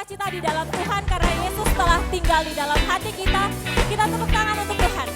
sukacita di dalam Tuhan karena Yesus telah tinggal di dalam hati kita. Kita tepuk tangan untuk Tuhan.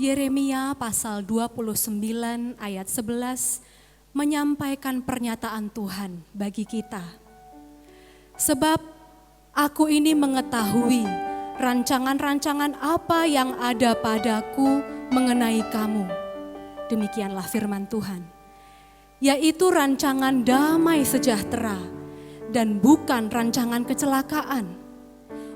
Yeremia pasal 29 ayat 11 menyampaikan pernyataan Tuhan bagi kita. Sebab aku ini mengetahui rancangan-rancangan apa yang ada padaku mengenai kamu. Demikianlah firman Tuhan. Yaitu rancangan damai sejahtera dan bukan rancangan kecelakaan,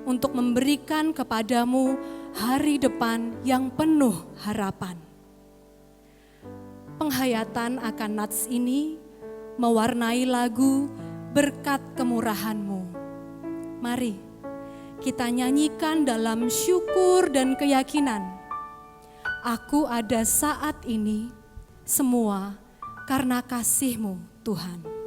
untuk memberikan kepadamu hari depan yang penuh harapan. Penghayatan akan nats ini mewarnai lagu Berkat Kemurahan-Mu. Mari kita nyanyikan dalam syukur dan keyakinan. Aku ada saat ini semua karena kasih-Mu Tuhan.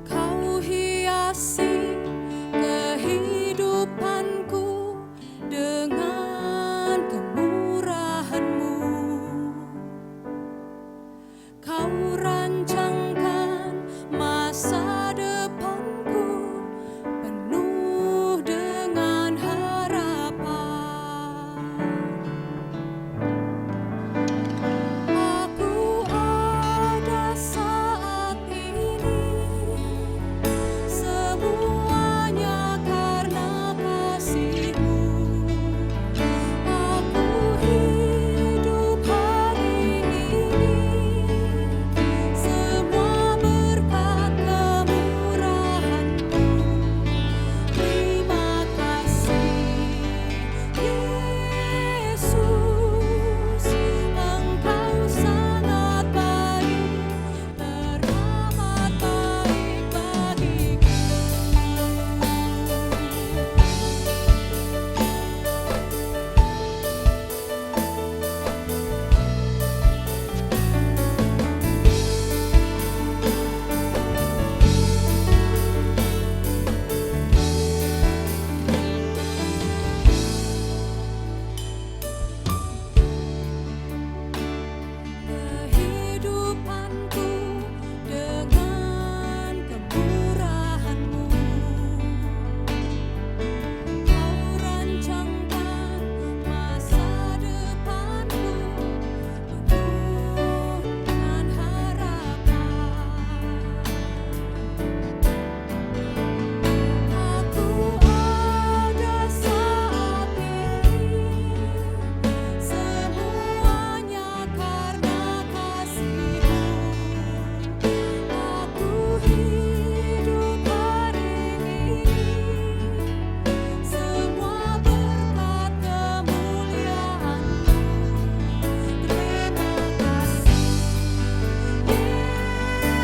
Kau hiasi kehidupanku dengan kemurahan-Mu. Kau rancangkan masa depanku penuh dengan harapan. Aku ada saat ini semuanya karena kasih-Mu. Aku hidup hari ini semua berkat kemurahan-Mu. Terima kasih Yesus, Engkau sangat baik, teramat baik bagiku. Kehidupanku dengan kemurahan-Mu. Kau rancangkan masa depanku penuh dengan harapan. Aku ada saat ini semuanya karena kasih-Mu. Aku hidup hari ini semua berkat kemuliaan-Mu. Terima kasih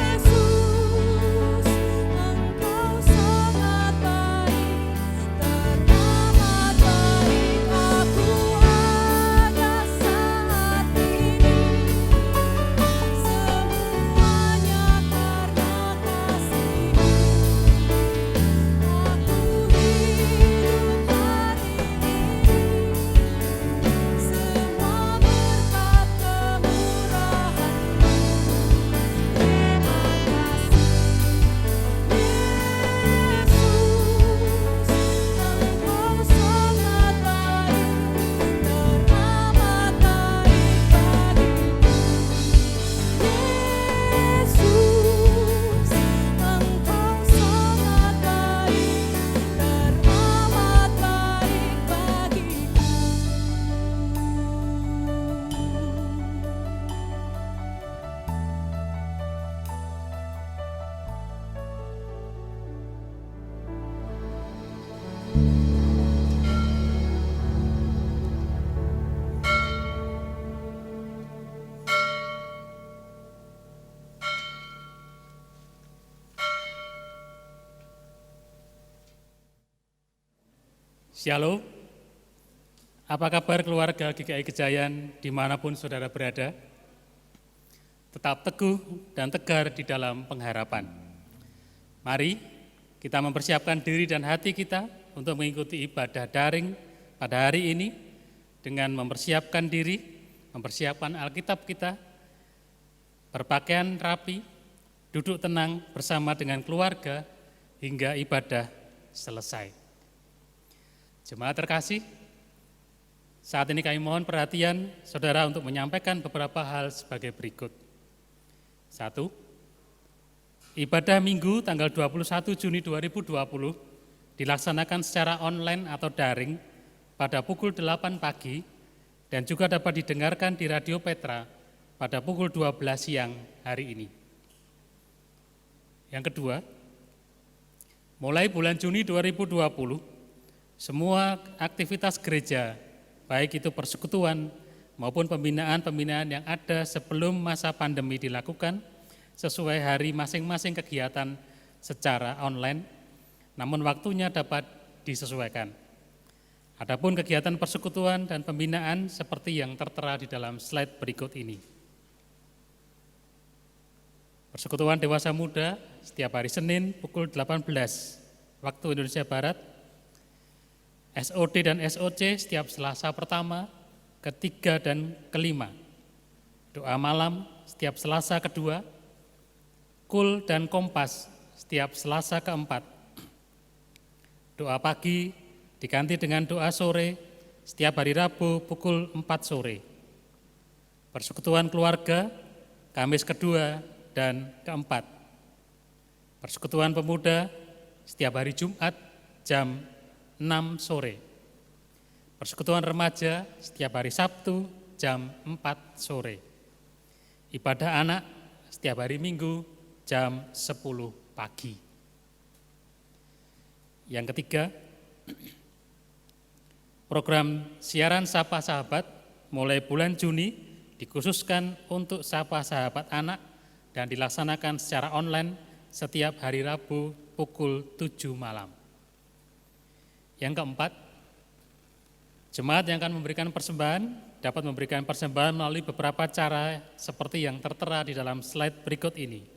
Yesus, Engkau sangat baik, teramat baik. Aku ada saat ini semuanya karena kasih-Mu. Aku hidup hari ini semua berkat kemurahan-Mu. Terima kasih Yesus, Engkau sangat baik, teramat baik bagiku. Yesus, Engkau sangat baik, teramat baik bagiku. Shalom, apa kabar keluarga GKI Gejayan dimanapun saudara berada? tetap teguh dan tegar di dalam pengharapan. Mari kita mempersiapkan diri dan hati kita untuk mengikuti ibadah daring pada hari ini dengan mempersiapkan diri, mempersiapkan Alkitab kita, berpakaian rapi, duduk tenang bersama dengan keluarga hingga ibadah selesai. Jemaat terkasih, saat ini kami mohon perhatian saudara untuk menyampaikan beberapa hal sebagai berikut. 1. Ibadah Minggu tanggal 21 Juni 2020 dilaksanakan secara online atau daring pada pukul 8 pagi dan juga dapat didengarkan di Radio Petra pada pukul 12 siang hari ini. Yang kedua, mulai bulan Juni 2020, semua aktivitas gereja, baik itu persekutuan maupun pembinaan-pembinaan yang ada sebelum masa pandemi dilakukan sesuai hari masing-masing kegiatan secara online, namun waktunya dapat disesuaikan. Adapun kegiatan persekutuan dan pembinaan seperti yang tertera di dalam slide berikut ini. Persekutuan Dewasa Muda setiap hari Senin pukul 18 waktu Indonesia Barat, SOD dan SOC setiap Selasa pertama, ketiga, dan kelima. Doa malam setiap Selasa kedua, KUL dan Kompas setiap Selasa keempat. Doa pagi diganti dengan doa sore setiap hari Rabu pukul 4 sore. Persekutuan keluarga Kamis kedua dan keempat. Persekutuan pemuda setiap hari Jumat jam 6 sore. Persekutuan remaja setiap hari Sabtu jam 4 sore. Ibadah anak setiap hari Minggu jam 10 pagi. Yang ketiga, program siaran Sapa Sahabat mulai bulan Juni dikhususkan untuk Sapa Sahabat anak dan dilaksanakan secara online setiap hari Rabu pukul 7 malam. Yang keempat, jemaat yang akan memberikan persembahan dapat memberikan persembahan melalui beberapa cara seperti yang tertera di dalam slide berikut ini.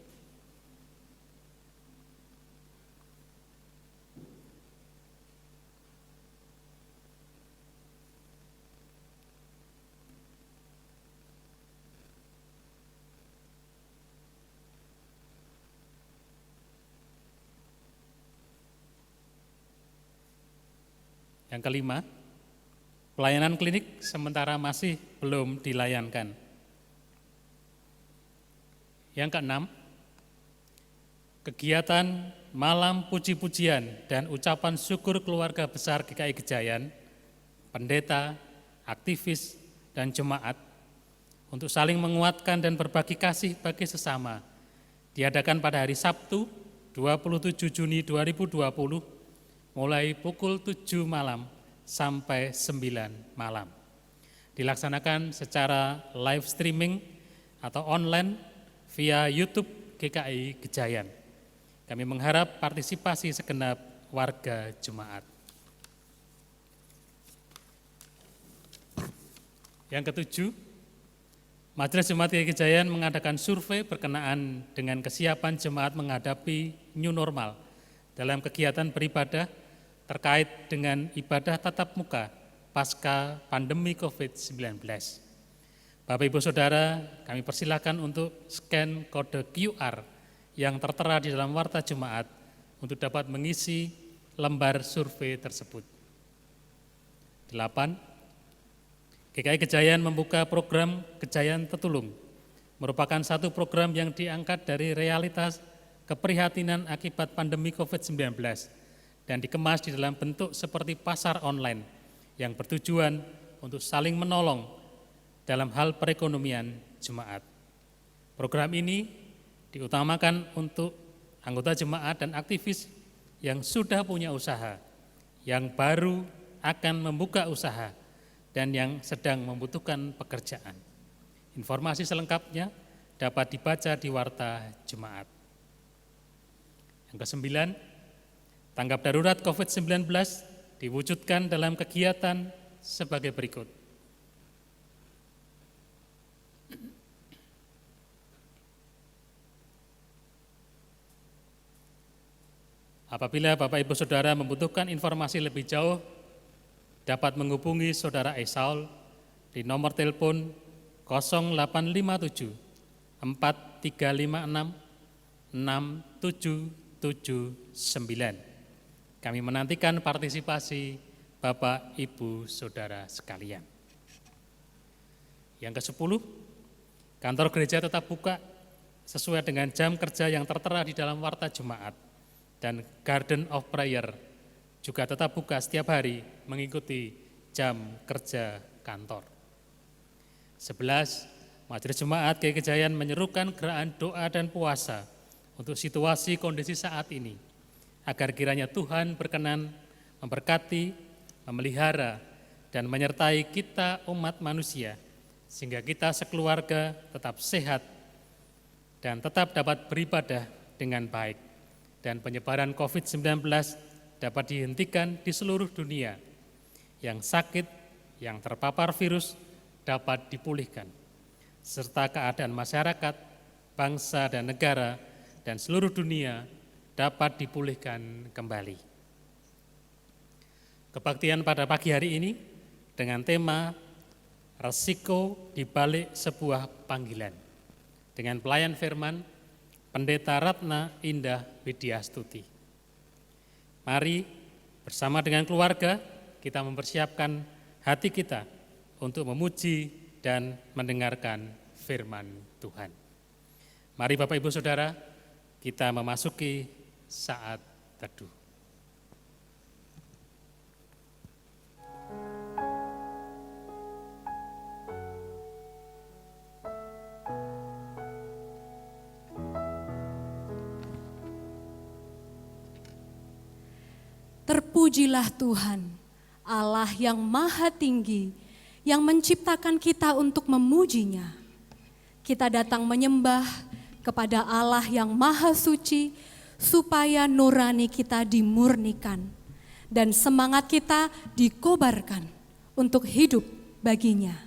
Yang kelima, pelayanan klinik sementara masih belum dilayankan. Yang keenam, kegiatan malam puji-pujian dan ucapan syukur keluarga besar GKI Gejayan, pendeta, aktivis, dan jemaat untuk saling menguatkan dan berbagi kasih bagi sesama diadakan pada hari Sabtu 27 Juni 2020 mulai pukul 7 malam sampai 9 malam. Dilaksanakan secara live streaming atau online via YouTube GKI Gejayan. Kami mengharap partisipasi segenap warga jemaat. Yang ketujuh, Majelis Jemaat GKI Gejayan mengadakan survei berkenaan dengan kesiapan jemaat menghadapi new normal dalam kegiatan beribadah terkait dengan ibadah tatap muka pasca pandemi COVID-19. Bapak Ibu Saudara, kami persilakan untuk scan kode QR yang tertera di dalam warta jemaat untuk dapat mengisi lembar survei tersebut. 8. GKI Gejayan membuka program Gejayan Tetulung, merupakan satu program yang diangkat dari realitas keprihatinan akibat pandemi COVID-19 dan dikemas di dalam bentuk seperti pasar online yang bertujuan untuk saling menolong dalam hal perekonomian jemaat. Program ini diutamakan untuk anggota jemaat dan aktivis yang sudah punya usaha, yang baru akan membuka usaha, dan yang sedang membutuhkan pekerjaan. Informasi selengkapnya dapat dibaca di warta jemaat. Yang kesembilan, tanggap darurat COVID-19 diwujudkan dalam kegiatan sebagai berikut. Apabila Bapak Ibu Saudara membutuhkan informasi lebih jauh, dapat menghubungi Saudara Esaul di nomor telepon 0857 4356 6779. Kami menantikan partisipasi Bapak Ibu Saudara sekalian. Yang ke-10, kantor gereja tetap buka sesuai dengan jam kerja yang tertera di dalam warta jemaat, dan Garden of Prayer juga tetap buka setiap hari mengikuti jam kerja kantor. 11, Majelis Jemaat GKI Kejayan menyerukan gerakan doa dan puasa untuk situasi kondisi saat ini, agar kiranya Tuhan berkenan memberkati, memelihara, dan menyertai kita umat manusia, sehingga kita sekeluarga tetap sehat dan tetap dapat beribadah dengan baik, dan penyebaran COVID-19 dapat dihentikan di seluruh dunia. Yang sakit, yang terpapar virus dapat dipulihkan, serta keadaan masyarakat, bangsa dan negara, dan seluruh dunia dapat dipulihkan kembali. Kebaktian pada pagi hari ini dengan tema Resiko di balik sebuah panggilan, dengan pelayan firman Pendeta Ratna Indah Widyastuti. Mari bersama dengan keluarga kita mempersiapkan hati kita untuk memuji dan mendengarkan firman Tuhan. Mari Bapak Ibu Saudara, kita memasuki saat teduh. Terpujilah Tuhan, Allah yang maha tinggi, yang menciptakan kita untuk memujinya. Kita datang menyembah kepada Allah yang maha suci, supaya nurani kita dimurnikan, dan semangat kita dikobarkan untuk hidup baginya.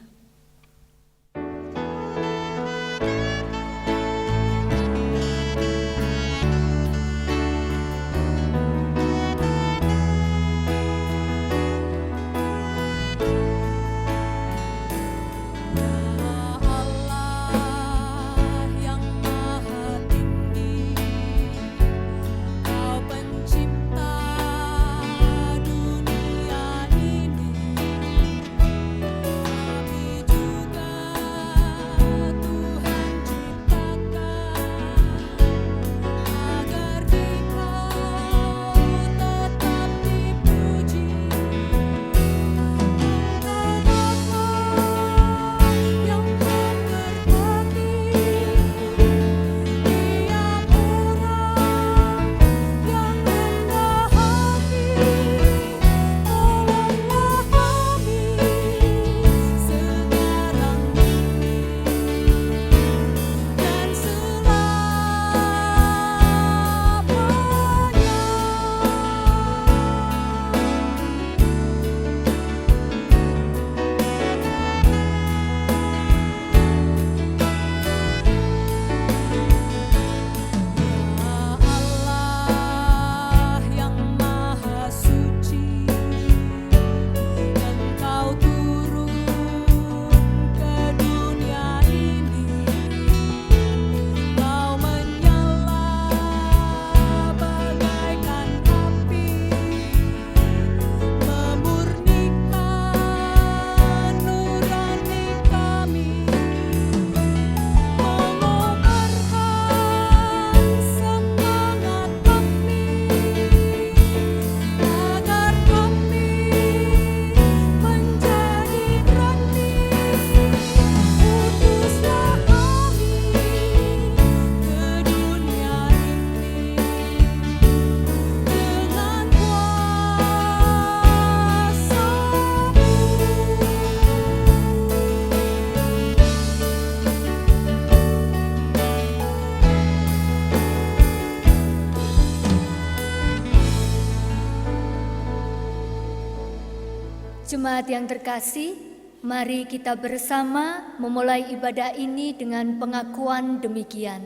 Jemaat yang terkasih, mari kita bersama memulai ibadah ini dengan pengakuan demikian.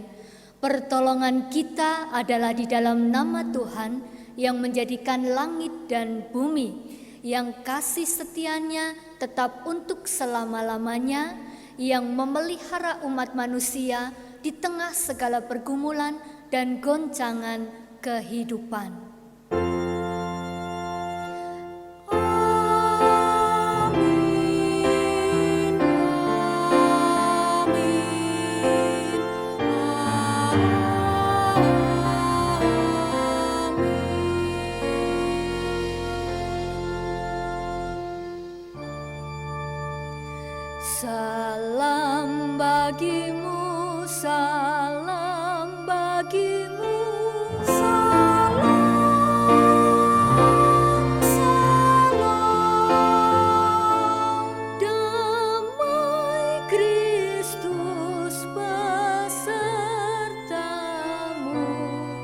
Pertolongan kita adalah di dalam nama Tuhan yang menjadikan langit dan bumi, yang kasih setianya tetap untuk selama-lamanya, yang memelihara umat manusia di tengah segala pergumulan dan goncangan kehidupan. Salam bagimu, salam bagimu, salam, salam. Damai Kristus besertamu.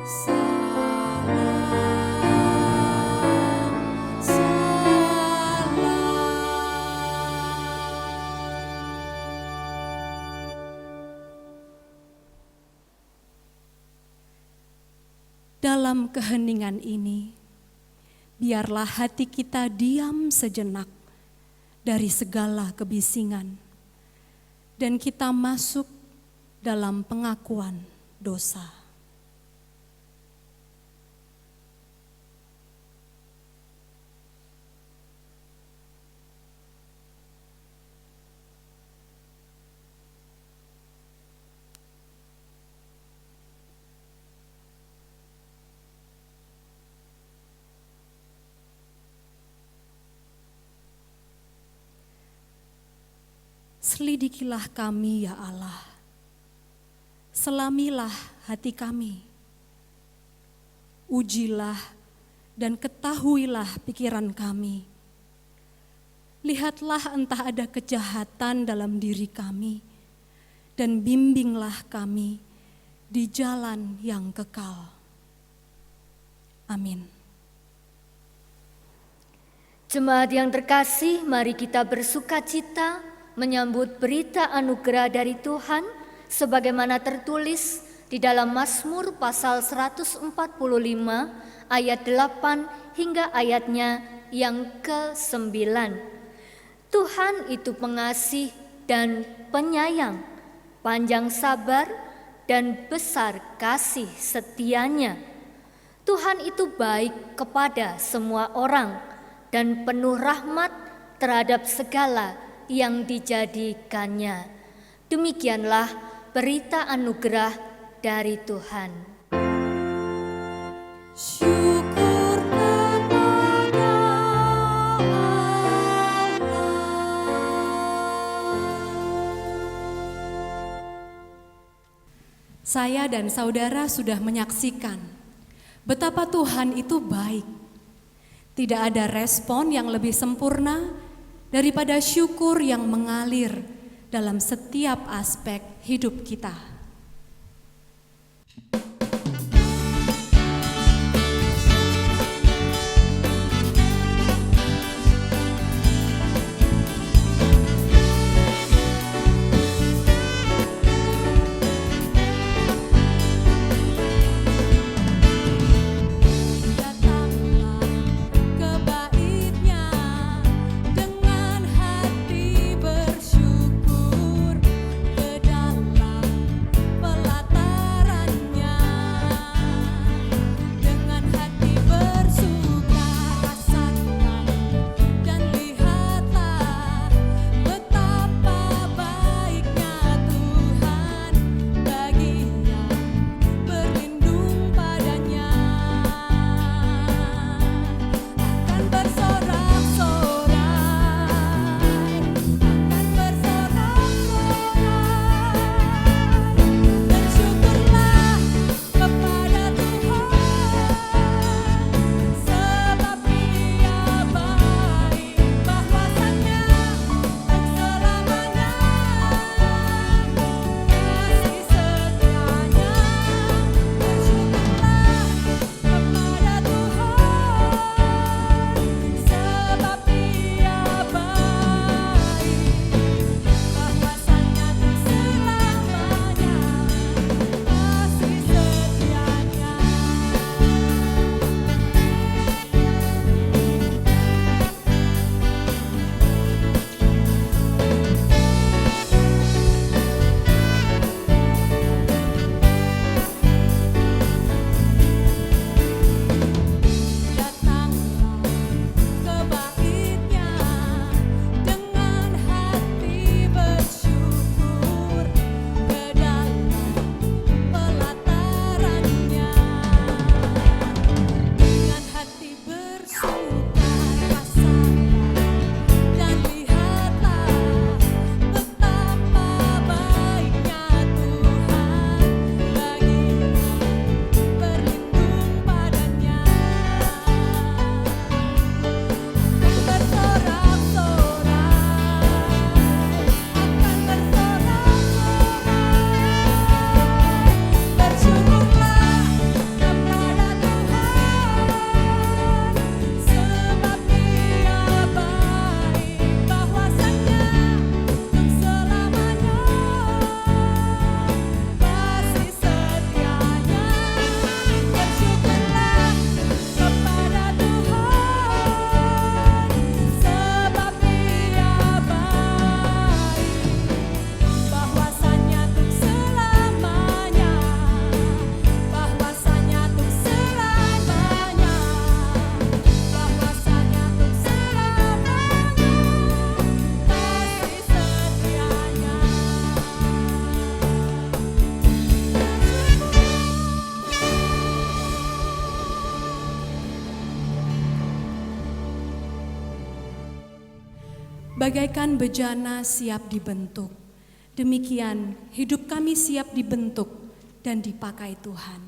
Salam, salam. Dalam keheningan ini, biarlah hati kita diam sejenak dari segala kebisingan, dan kita masuk dalam pengakuan dosa. Selidikilah kami ya Allah, selamilah hati kami, ujilah dan ketahuilah pikiran kami. Lihatlah entah ada kejahatan dalam diri kami, dan bimbinglah kami di jalan yang kekal. Amin. Jemaat yang terkasih, mari kita bersukacita menyambut berita anugerah dari Tuhan sebagaimana tertulis di dalam Mazmur pasal 145 ayat 8 hingga ayatnya yang ke-9. Tuhan itu pengasih dan penyayang, panjang sabar dan besar kasih setianya. Tuhan itu baik kepada semua orang dan penuh rahmat terhadap segala yang dijadikannya. Demikianlah berita anugerah dari Tuhan. Syukur kepada Allah. Saya dan saudara sudah menyaksikan betapa Tuhan itu baik. Tidak ada respon yang lebih sempurna daripada syukur yang mengalir dalam setiap aspek hidup kita. Datanglah ke bait-Nya dengan hati bersyukur, ke dalam bagaikan bejana siap dibentuk. Demikian hidup kami siap dibentuk dan dipakai Tuhan.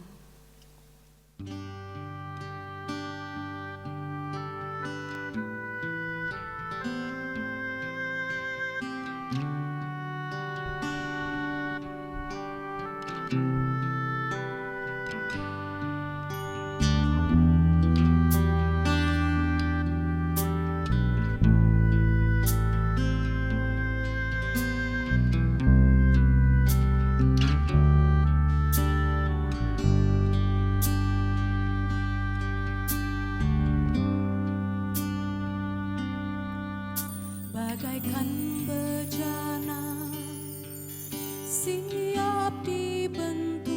Bagaikan bejana siap dibentuk,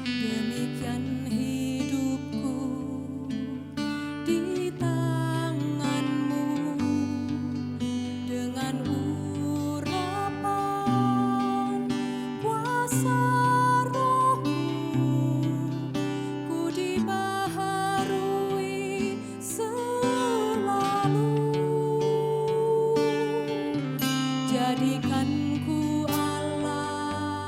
demikian hidupku di tangan-Mu. Dengan urapan kuasa Roh-Mu, ku dibaharui selalu. Jadikan ku Allah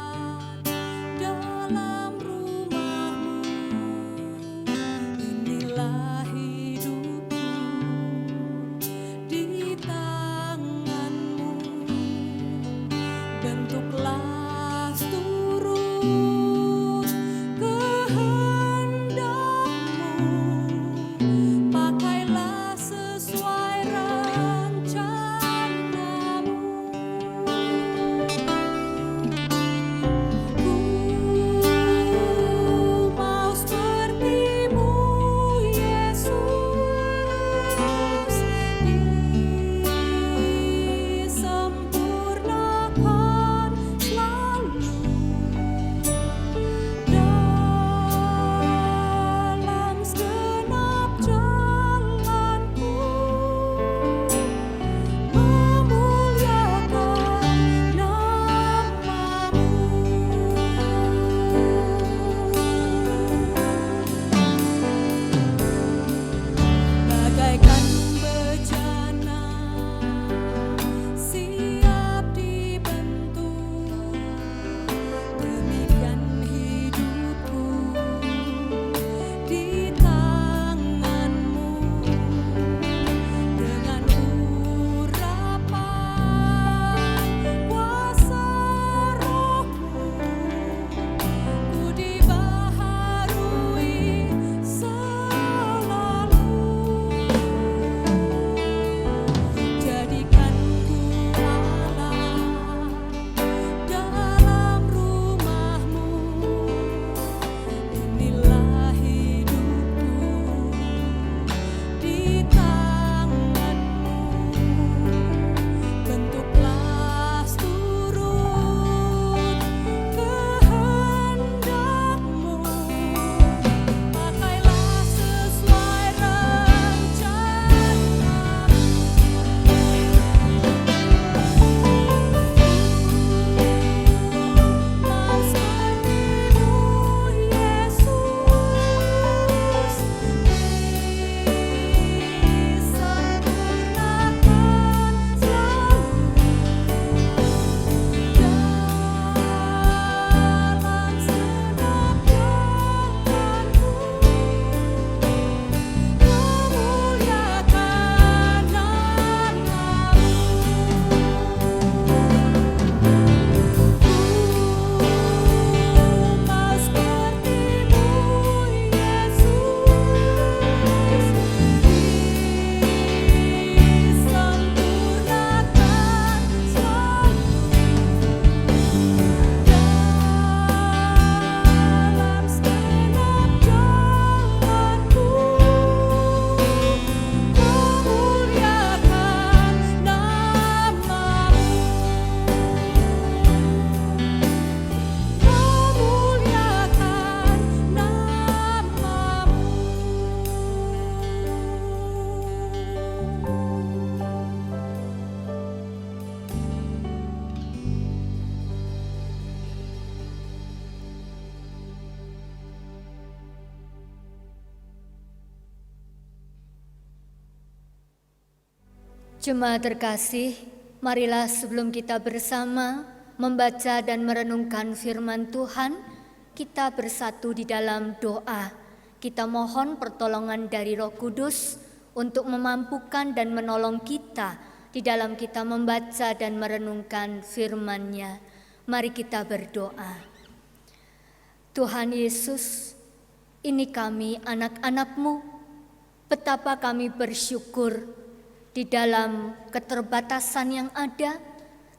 Jemaat terkasih, marilah sebelum kita bersama membaca dan merenungkan firman Tuhan, kita bersatu di dalam doa. Kita mohon pertolongan dari Roh Kudus untuk memampukan dan menolong kita di dalam kita membaca dan merenungkan firman-Nya. Mari kita berdoa. Tuhan Yesus, ini kami anak-anak-Mu. Betapa kami bersyukur di dalam keterbatasan yang ada,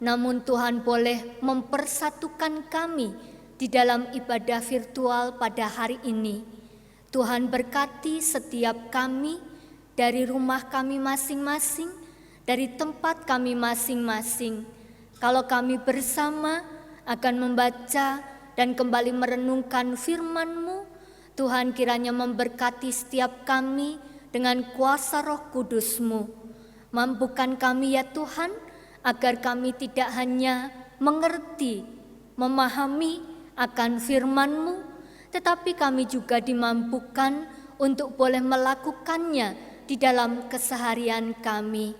namun Tuhan boleh mempersatukan kami di dalam ibadah virtual pada hari ini. Tuhan berkati setiap kami dari rumah kami masing-masing, dari tempat kami masing-masing. Kalau kami bersama akan membaca dan kembali merenungkan firman-Mu, Tuhan kiranya memberkati setiap kami dengan kuasa Roh Kudus-Mu. Mampukan kami ya Tuhan, agar kami tidak hanya mengerti, memahami akan firman-Mu, tetapi kami juga dimampukan untuk boleh melakukannya di dalam keseharian kami.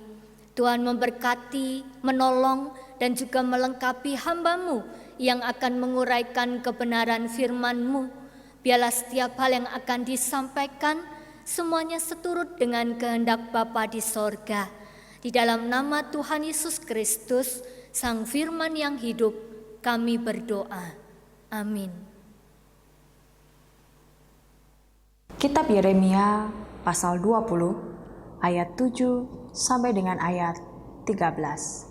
Tuhan memberkati, menolong, dan juga melengkapi hamba-Mu yang akan menguraikan kebenaran firman-Mu. Biarlah setiap hal yang akan disampaikan, semuanya seturut dengan kehendak Bapa di sorga. Di dalam nama Tuhan Yesus Kristus, Sang Firman yang hidup, kami berdoa. Amin. Kitab Yeremia pasal 20 ayat 7 sampai dengan ayat 13.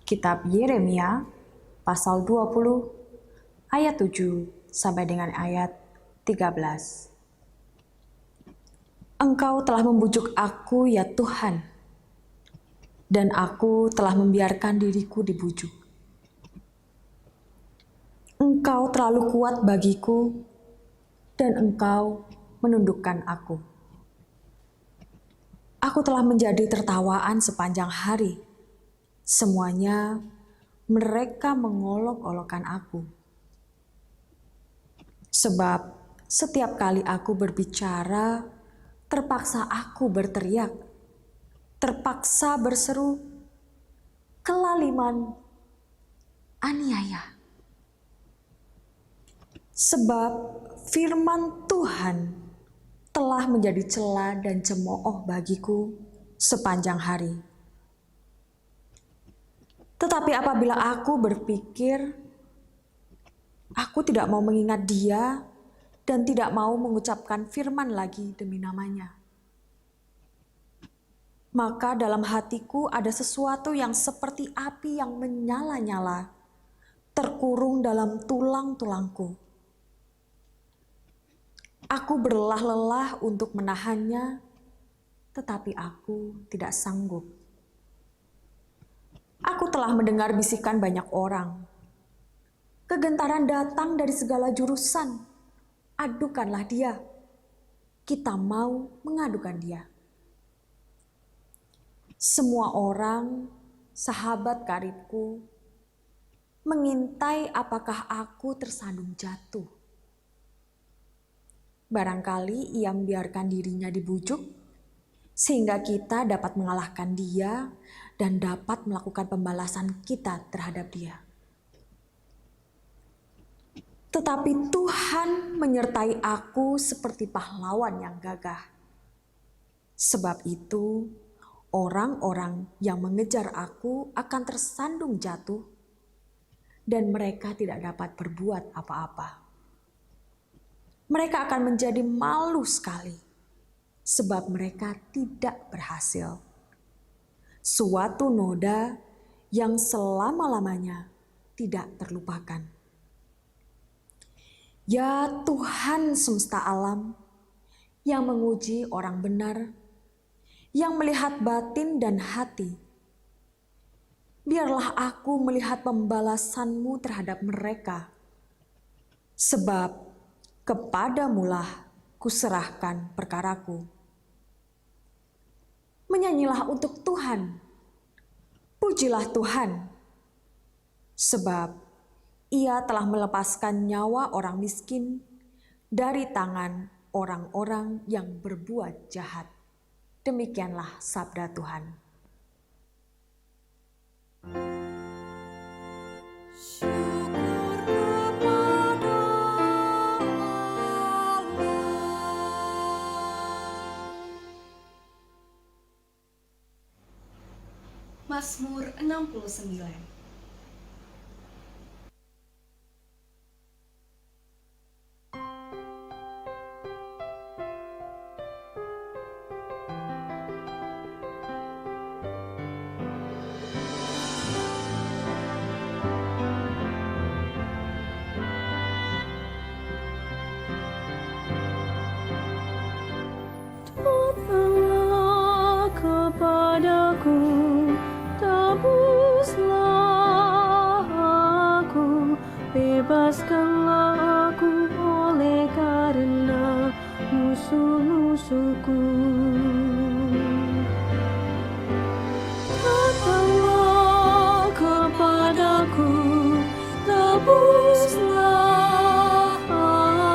Kitab Yeremia pasal 20 ayat 7 sampai dengan ayat 13. Engkau telah membujuk aku ya Tuhan, dan aku telah membiarkan diriku dibujuk. Engkau terlalu kuat bagiku, dan engkau menundukkan aku. Aku telah menjadi tertawaan sepanjang hari. Semuanya mereka mengolok-olokkan aku. Sebab setiap kali aku berbicara, terpaksa aku berteriak, terpaksa berseru, kelaliman, aniaya. Sebab firman Tuhan telah menjadi cela dan cemooh bagiku sepanjang hari. Tetapi apabila aku berpikir, aku tidak mau mengingat Dia dan tidak mau mengucapkan firman lagi demi namanya. Maka dalam hatiku ada sesuatu yang seperti api yang menyala-nyala, terkurung dalam tulang-tulangku. Aku berlelah-lelah untuk menahannya, tetapi aku tidak sanggup. Aku telah mendengar bisikan banyak orang. Kegentaran datang dari segala jurusan. Adukanlah dia. Kita mau mengadukan dia. Semua orang, sahabat karibku, mengintai apakah aku tersandung jatuh. Barangkali ia membiarkan dirinya dibujuk, sehingga kita dapat mengalahkan dia dan dapat melakukan pembalasan kita terhadap dia. Tetapi Tuhan menyertai aku seperti pahlawan yang gagah. Sebab itu, orang-orang yang mengejar aku akan tersandung jatuh, dan mereka tidak dapat berbuat apa-apa. Mereka akan menjadi malu sekali, sebab mereka tidak berhasil. Suatu noda yang selama-lamanya tidak terlupakan. Ya Tuhan semesta alam, yang menguji orang benar, yang melihat batin dan hati, biarlah aku melihat pembalasan-Mu terhadap mereka, sebab kepadamu-lah kuserahkan perkaraku. Menyanyilah untuk Tuhan, pujilah Tuhan, sebab Ia telah melepaskan nyawa orang miskin dari tangan orang-orang yang berbuat jahat. Demikianlah sabda Tuhan. Syukur kepada Allah. Mazmur 69. Datanglah kepadaku, tebuslah aku, bebaskanlah aku oleh karena musuh-musuhku. Datanglah kepadaku, tebuslah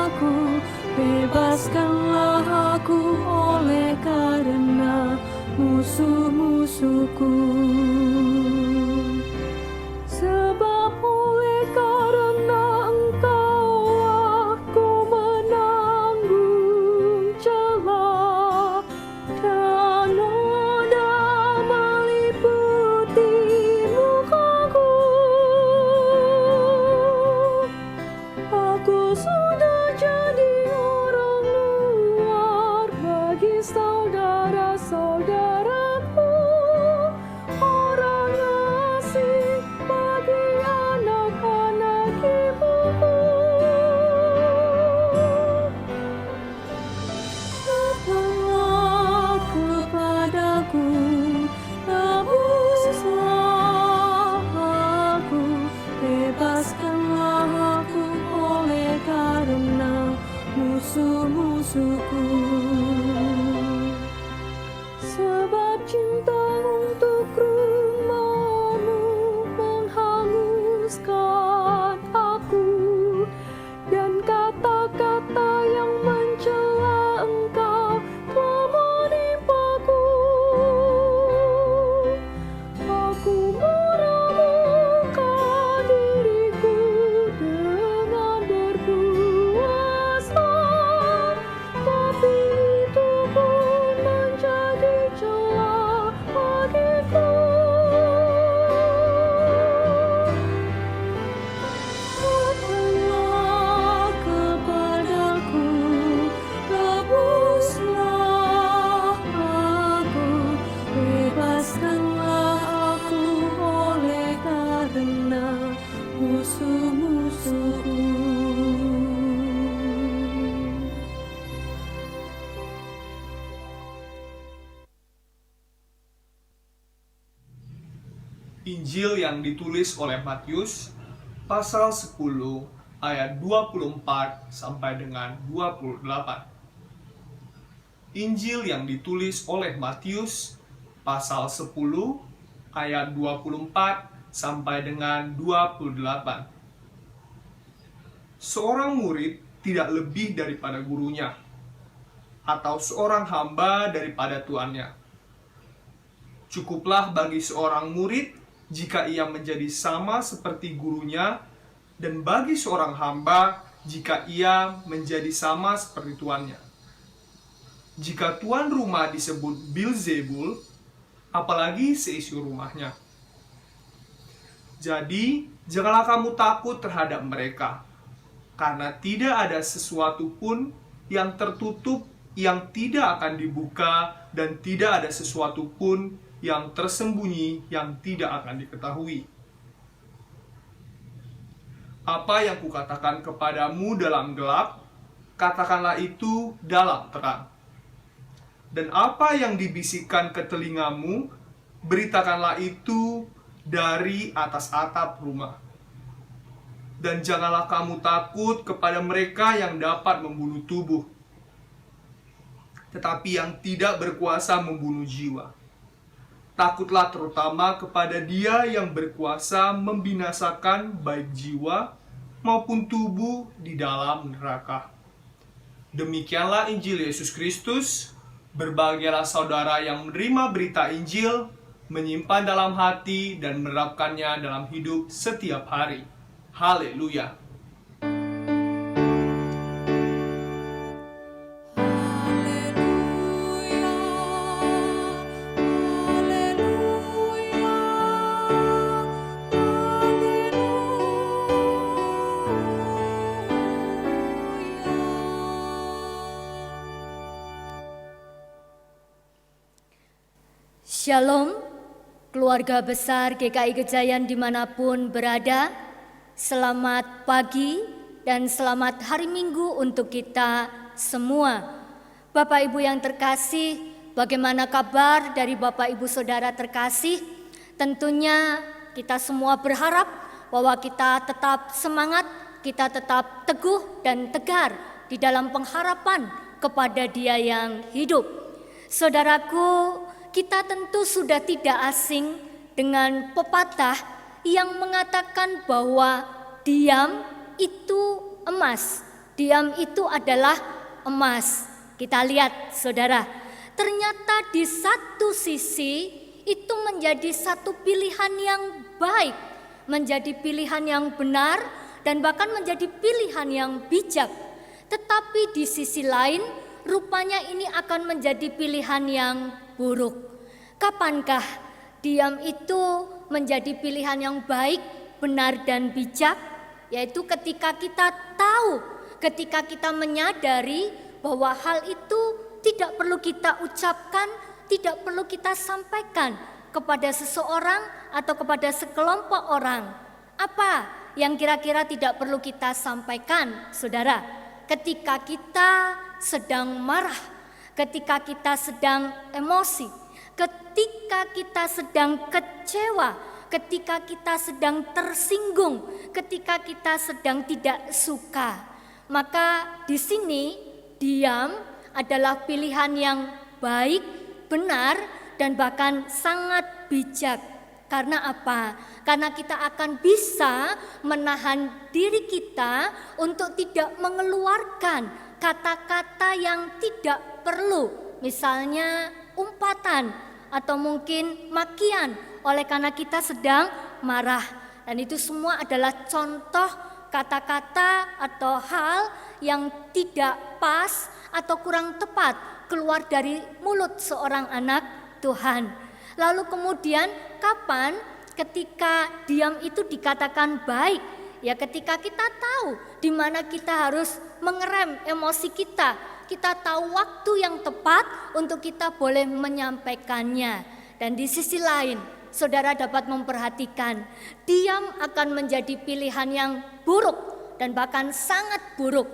aku, bebaskanlah aku oleh karena musuh-musuhku. Sebab oleh karena Engkaulah ku menanggung celah, dan noda meliputi mukaku. Aku sudah jadi orang luar bagi saudara-saudaraku, orang asing bagi anak-anak ibuku. Datanglah kepadaku, tebuslah aku, bebaskanlah aku oleh karena musuh-musuhku. Sebab cinta untuk rumahmu menghanguskan aku, dan kata-kata yang mencela Engkau telah menimpaku. Aku meremuka diriku dengan berpuasa, tapi itu pun menjadi celah bagiku. Datanglah kepadaku, tebuslah aku, bebaskanlah aku oleh karena musuh-musuhku. Injil yang ditulis oleh Matius pasal 10 ayat 24 sampai dengan 28. Injil yang ditulis oleh Matius pasal 10 ayat 24 sampai dengan 28. Seorang murid tidak lebih daripada gurunya, atau seorang hamba daripada tuannya. Cukuplah bagi seorang murid jika ia menjadi sama seperti gurunya, dan bagi seorang hamba jika ia menjadi sama seperti tuannya. Jika tuan rumah disebut Bilzebul, apalagi seisi rumahnya. Jadi, janganlah kamu takut terhadap mereka, karena tidak ada sesuatu pun yang tertutup yang tidak akan dibuka, dan tidak ada sesuatu pun yang tersembunyi yang tidak akan diketahui. Apa yang kukatakan kepadamu dalam gelap, katakanlah itu dalam terang. Dan apa yang dibisikkan ke telingamu, beritakanlah itu dari atas atap rumah. Dan janganlah kamu takut kepada mereka yang dapat membunuh tubuh, tetapi yang tidak berkuasa membunuh jiwa. Takutlah terutama kepada Dia yang berkuasa membinasakan baik jiwa maupun tubuh di dalam neraka. Demikianlah Injil Yesus Kristus. Berbahagialah saudara yang menerima berita Injil, menyimpan dalam hati dan menerapkannya dalam hidup setiap hari. Haleluya. Shalom, keluarga besar GKI Gejayan dimanapun berada. Selamat pagi dan selamat hari Minggu untuk kita semua. Bapak Ibu yang terkasih, bagaimana kabar dari Bapak Ibu Saudara terkasih? Tentunya kita semua berharap bahwa kita tetap semangat, kita tetap teguh dan tegar di dalam pengharapan kepada Dia yang hidup. Saudaraku, kita tentu sudah tidak asing dengan pepatah yang mengatakan bahwa diam itu emas. Diam itu adalah emas. Kita lihat saudara, ternyata di satu sisi itu menjadi satu pilihan yang baik, menjadi pilihan yang benar dan bahkan menjadi pilihan yang bijak. Tetapi di sisi lain rupanya ini akan menjadi pilihan yang buruk. Kapankah diam itu menjadi pilihan yang baik, benar dan bijak? Yaitu ketika kita tahu, ketika kita menyadari bahwa hal itu tidak perlu kita ucapkan, tidak perlu kita sampaikan kepada seseorang atau kepada sekelompok orang. Apa yang kira-kira tidak perlu kita sampaikan, saudara? Ketika kita sedang marah, ketika kita sedang emosi, ketika kita sedang kecewa, ketika kita sedang tersinggung, ketika kita sedang tidak suka, maka di sini diam adalah pilihan yang baik, benar, dan bahkan sangat bijak. Karena apa? Karena kita akan bisa menahan diri kita untuk tidak mengeluarkan kata-kata yang tidak perlu, misalnya umpatan atau mungkin makian oleh karena kita sedang marah. Dan itu semua adalah contoh kata-kata atau hal yang tidak pas atau kurang tepat keluar dari mulut seorang anak Tuhan. Lalu kemudian kapan ketika diam itu dikatakan baik? Ya ketika kita tahu di mana kita harus mengerem emosi kita. Kita tahu waktu yang tepat untuk kita boleh menyampaikannya. Dan di sisi lain, saudara dapat memperhatikan, diam akan menjadi pilihan yang buruk dan bahkan sangat buruk.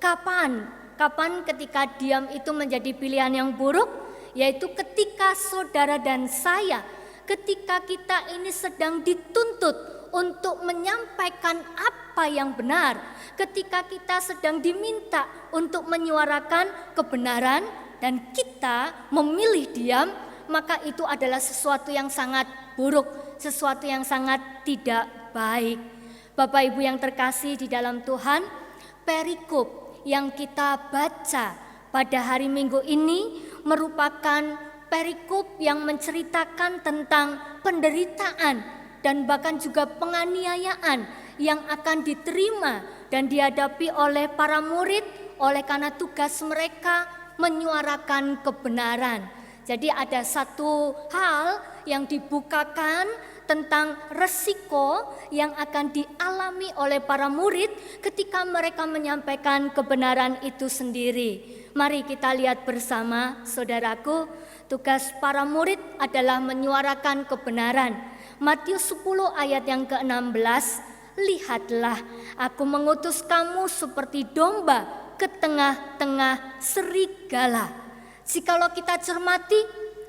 Kapan? Kapan ketika diam itu menjadi pilihan yang buruk? Yaitu ketika saudara dan saya, ketika kita ini sedang dituntut untuk menyampaikan apa yang benar, ketika kita sedang diminta untuk menyuarakan kebenaran dan kita memilih diam, maka itu adalah sesuatu yang sangat buruk, sesuatu yang sangat tidak baik. Bapak Ibu yang terkasih di dalam Tuhan, perikop yang kita baca pada hari Minggu ini merupakan perikop yang menceritakan tentang penderitaan dan bahkan juga penganiayaan yang akan diterima dan dihadapi oleh para murid oleh karena tugas mereka menyuarakan kebenaran. Jadi ada satu hal yang dibukakan tentang resiko yang akan dialami oleh para murid ketika mereka menyampaikan kebenaran itu sendiri. Mari kita lihat bersama, saudaraku, tugas para murid adalah menyuarakan kebenaran. Matius 10 ayat yang ke-16, lihatlah aku mengutus kamu seperti domba ke tengah-tengah serigala. Jikalau kita cermati,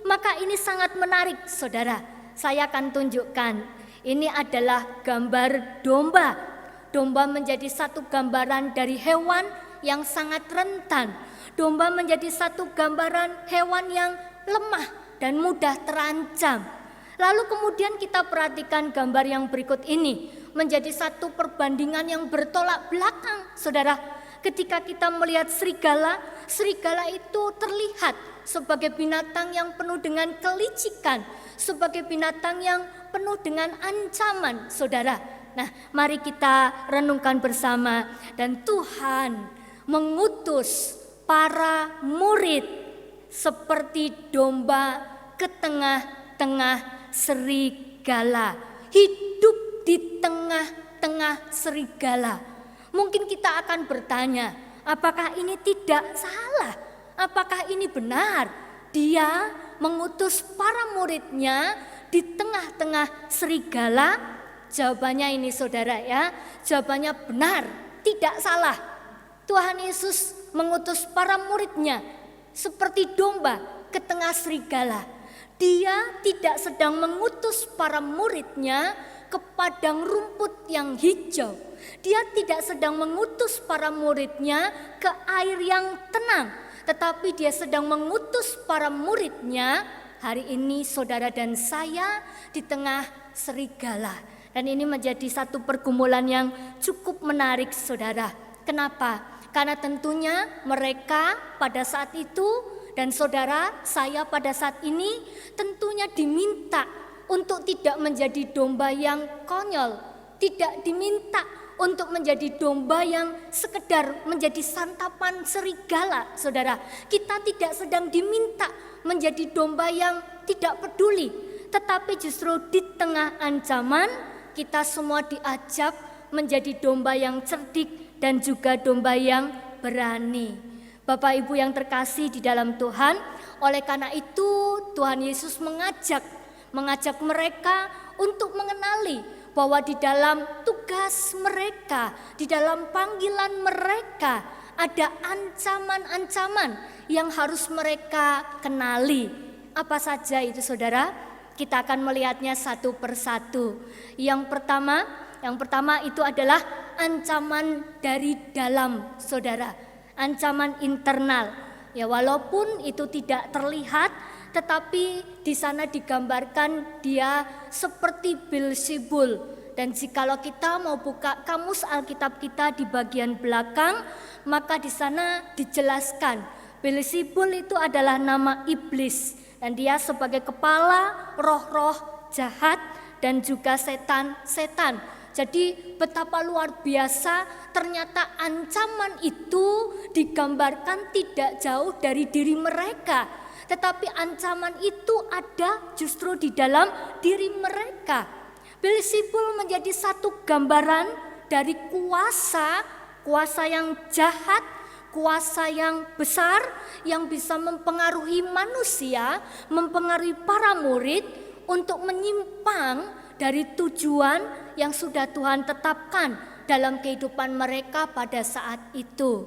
maka ini sangat menarik, saudara. Saya akan tunjukkan, ini adalah gambar domba. Domba menjadi satu gambaran dari hewan yang sangat rentan. Domba menjadi satu gambaran hewan yang lemah dan mudah terancam. Lalu kemudian kita perhatikan gambar yang berikut ini menjadi satu perbandingan yang bertolak belakang, saudara. Ketika kita melihat serigala, serigala itu terlihat sebagai binatang yang penuh dengan kelicikan, sebagai binatang yang penuh dengan ancaman, saudara. Nah, mari kita renungkan bersama. Dan Tuhan mengutus para murid seperti domba ke tengah-tengah serigala, hidup di tengah-tengah serigala. Mungkin kita akan bertanya, apakah ini tidak salah? Apakah ini benar? Dia mengutus para muridnya di tengah-tengah serigala. Jawabannya ini, saudara, ya. Jawabannya benar, tidak salah. Tuhan Yesus mengutus para muridnya seperti domba ke tengah serigala. Dia tidak sedang mengutus para muridnya ke padang rumput yang hijau. Dia tidak sedang mengutus para muridnya ke air yang tenang, tetapi dia sedang mengutus para muridnya hari ini, saudara dan saya, di tengah serigala. Dan ini menjadi satu pergumulan yang cukup menarik, saudara. Kenapa? Karena tentunya mereka pada saat itu dan saudara saya pada saat ini tentunya diminta untuk tidak menjadi domba yang konyol, tidak diminta untuk menjadi domba yang sekedar menjadi santapan serigala, saudara. Kita tidak sedang diminta menjadi domba yang tidak peduli, tetapi justru di tengah ancaman kita semua diajak menjadi domba yang cerdik dan juga domba yang berani. Bapak Ibu yang terkasih di dalam Tuhan, oleh karena itu Tuhan Yesus mengajak mereka untuk mengenali bahwa di dalam tugas mereka, di dalam panggilan mereka ada ancaman-ancaman yang harus mereka kenali. Apa saja itu, saudara? Kita akan melihatnya satu persatu. Yang pertama itu adalah ancaman dari dalam, saudara. Ancaman internal. Ya, walaupun itu tidak terlihat, tetapi di sana digambarkan dia seperti Beelzebul. Dan jikalau kita mau buka kamus Alkitab kita di bagian belakang, maka di sana dijelaskan Beelzebul itu adalah nama iblis. Dan dia sebagai kepala roh-roh jahat dan juga setan-setan. Jadi betapa luar biasa ternyata ancaman itu digambarkan tidak jauh dari diri mereka. Tetapi ancaman itu ada justru di dalam diri mereka. Beelzebul menjadi satu gambaran dari kuasa yang jahat, kuasa yang besar yang bisa mempengaruhi manusia, mempengaruhi para murid untuk menyimpang dari tujuan yang sudah Tuhan tetapkan dalam kehidupan mereka pada saat itu.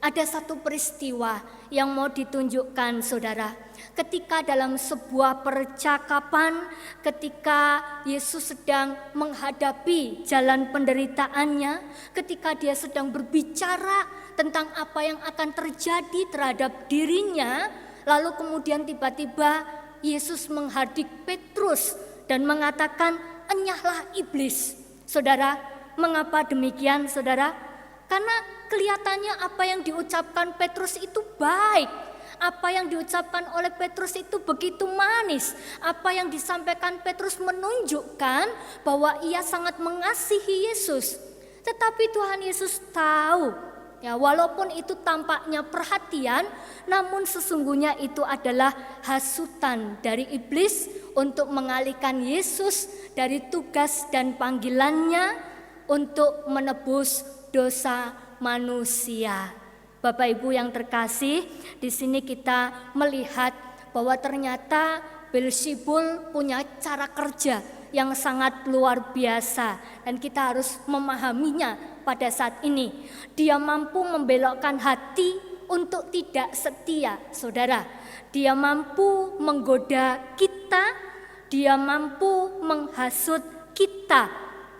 Ada satu peristiwa yang mau ditunjukkan, saudara. Ketika dalam sebuah percakapan, ketika Yesus sedang menghadapi jalan penderitaannya, ketika dia sedang berbicara tentang apa yang akan terjadi terhadap dirinya, lalu kemudian tiba-tiba Yesus menghadik Petrus dan mengatakan, "Enyahlah iblis." Saudara, mengapa demikian, saudara? Karena kelihatannya apa yang diucapkan Petrus itu baik. Apa yang diucapkan oleh Petrus itu begitu manis. Apa yang disampaikan Petrus menunjukkan bahwa ia sangat mengasihi Yesus. Tetapi Tuhan Yesus tahu, ya, walaupun itu tampaknya perhatian, namun sesungguhnya itu adalah hasutan dari iblis untuk mengalihkan Yesus dari tugas dan panggilannya untuk menebus dosa manusia. Bapak Ibu yang terkasih, di sini kita melihat bahwa ternyata Beelzebul punya cara kerja yang sangat luar biasa dan kita harus memahaminya pada saat ini. Dia mampu membelokkan hati untuk tidak setia, saudara. Dia mampu menggoda kita, dia mampu menghasut kita.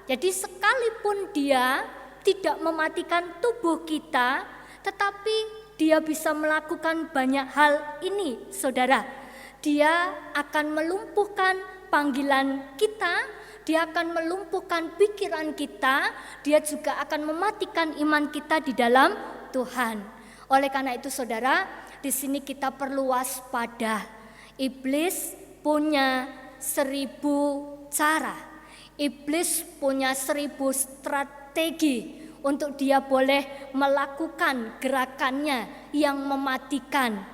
Jadi sekalipun dia tidak mematikan tubuh kita, tetapi dia bisa melakukan banyak hal ini, saudara. Dia akan melumpuhkan panggilan kita, dia akan melumpuhkan pikiran kita, dia juga akan mematikan iman kita di dalam Tuhan. Oleh karena itu saudara, di sini kita perlu waspada. Iblis punya 1000 cara. Iblis punya 1000 strategi untuk dia boleh melakukan gerakannya yang mematikan.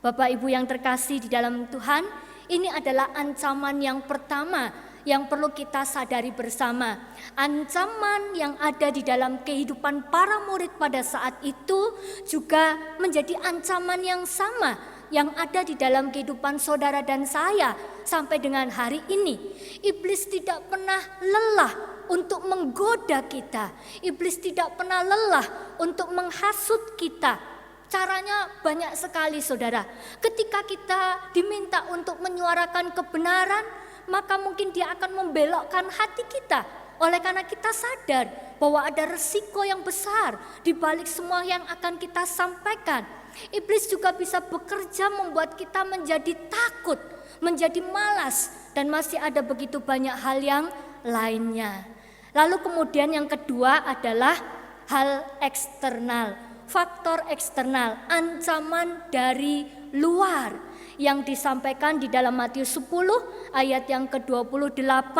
Bapak Ibu yang terkasih di dalam Tuhan, ini adalah ancaman yang pertama yang perlu kita sadari bersama. Ancaman yang ada di dalam kehidupan para murid pada saat itu juga menjadi ancaman yang sama yang ada di dalam kehidupan saudara dan saya sampai dengan hari ini. Iblis tidak pernah lelah untuk menggoda kita. Iblis tidak pernah lelah untuk menghasut kita. Caranya banyak sekali saudara. Ketika kita diminta untuk menyuarakan kebenaran, maka mungkin dia akan membelokkan hati kita. Oleh karena kita sadar bahwa ada resiko yang besar di balik semua yang akan kita sampaikan. Iblis juga bisa bekerja membuat kita menjadi takut, menjadi malas, dan masih ada begitu banyak hal yang lainnya. Lalu kemudian yang kedua adalah hal eksternal, faktor eksternal, ancaman dari luar yang disampaikan di dalam Matius 10 ayat yang ke-28.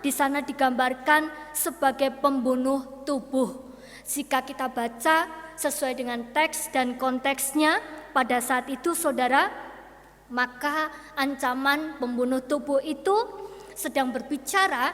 Di sana digambarkan sebagai pembunuh tubuh. Jika kita baca sesuai dengan teks dan konteksnya pada saat itu saudara, maka ancaman pembunuh tubuh itu sedang berbicara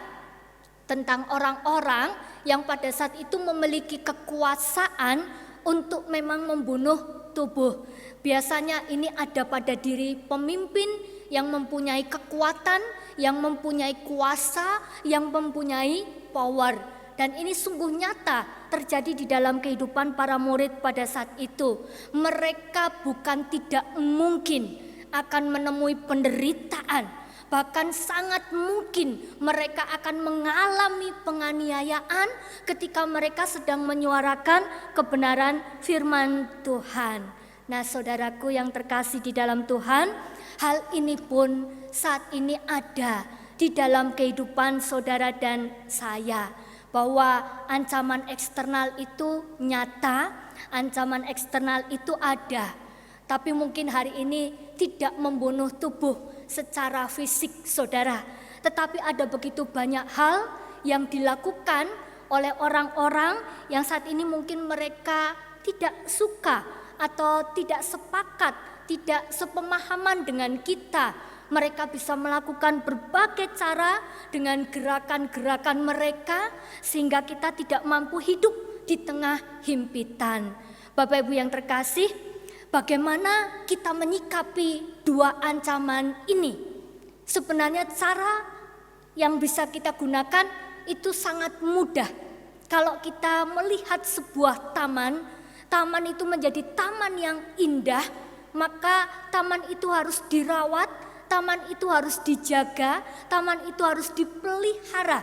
tentang orang-orang yang pada saat itu memiliki kekuasaan untuk memang membunuh tubuh. Biasanya ini ada pada diri pemimpin yang mempunyai kekuatan, yang mempunyai kuasa, yang mempunyai power. Dan ini sungguh nyata terjadi di dalam kehidupan para murid pada saat itu. Mereka bukan tidak mungkin akan menemui penderitaan, bahkan sangat mungkin mereka akan mengalami penganiayaan ketika mereka sedang menyuarakan kebenaran firman Tuhan. Nah, saudaraku yang terkasih di dalam Tuhan, hal ini pun saat ini ada di dalam kehidupan saudara dan saya. Bahwa ancaman eksternal itu nyata, ancaman eksternal itu ada. Tapi mungkin hari ini tidak membunuh tubuh secara fisik saudara. Tetapi ada begitu banyak hal yang dilakukan oleh orang-orang yang saat ini mungkin mereka tidak suka atau tidak sepakat, tidak sepemahaman dengan kita. Mereka bisa melakukan berbagai cara dengan gerakan-gerakan mereka sehingga kita tidak mampu hidup di tengah himpitan. Bapak Ibu yang terkasih, bagaimana kita menyikapi dua ancaman ini? Sebenarnya cara yang bisa kita gunakan itu sangat mudah. Kalau kita melihat sebuah taman itu menjadi taman yang indah, maka taman itu harus dirawat, taman itu harus dijaga, taman itu harus dipelihara.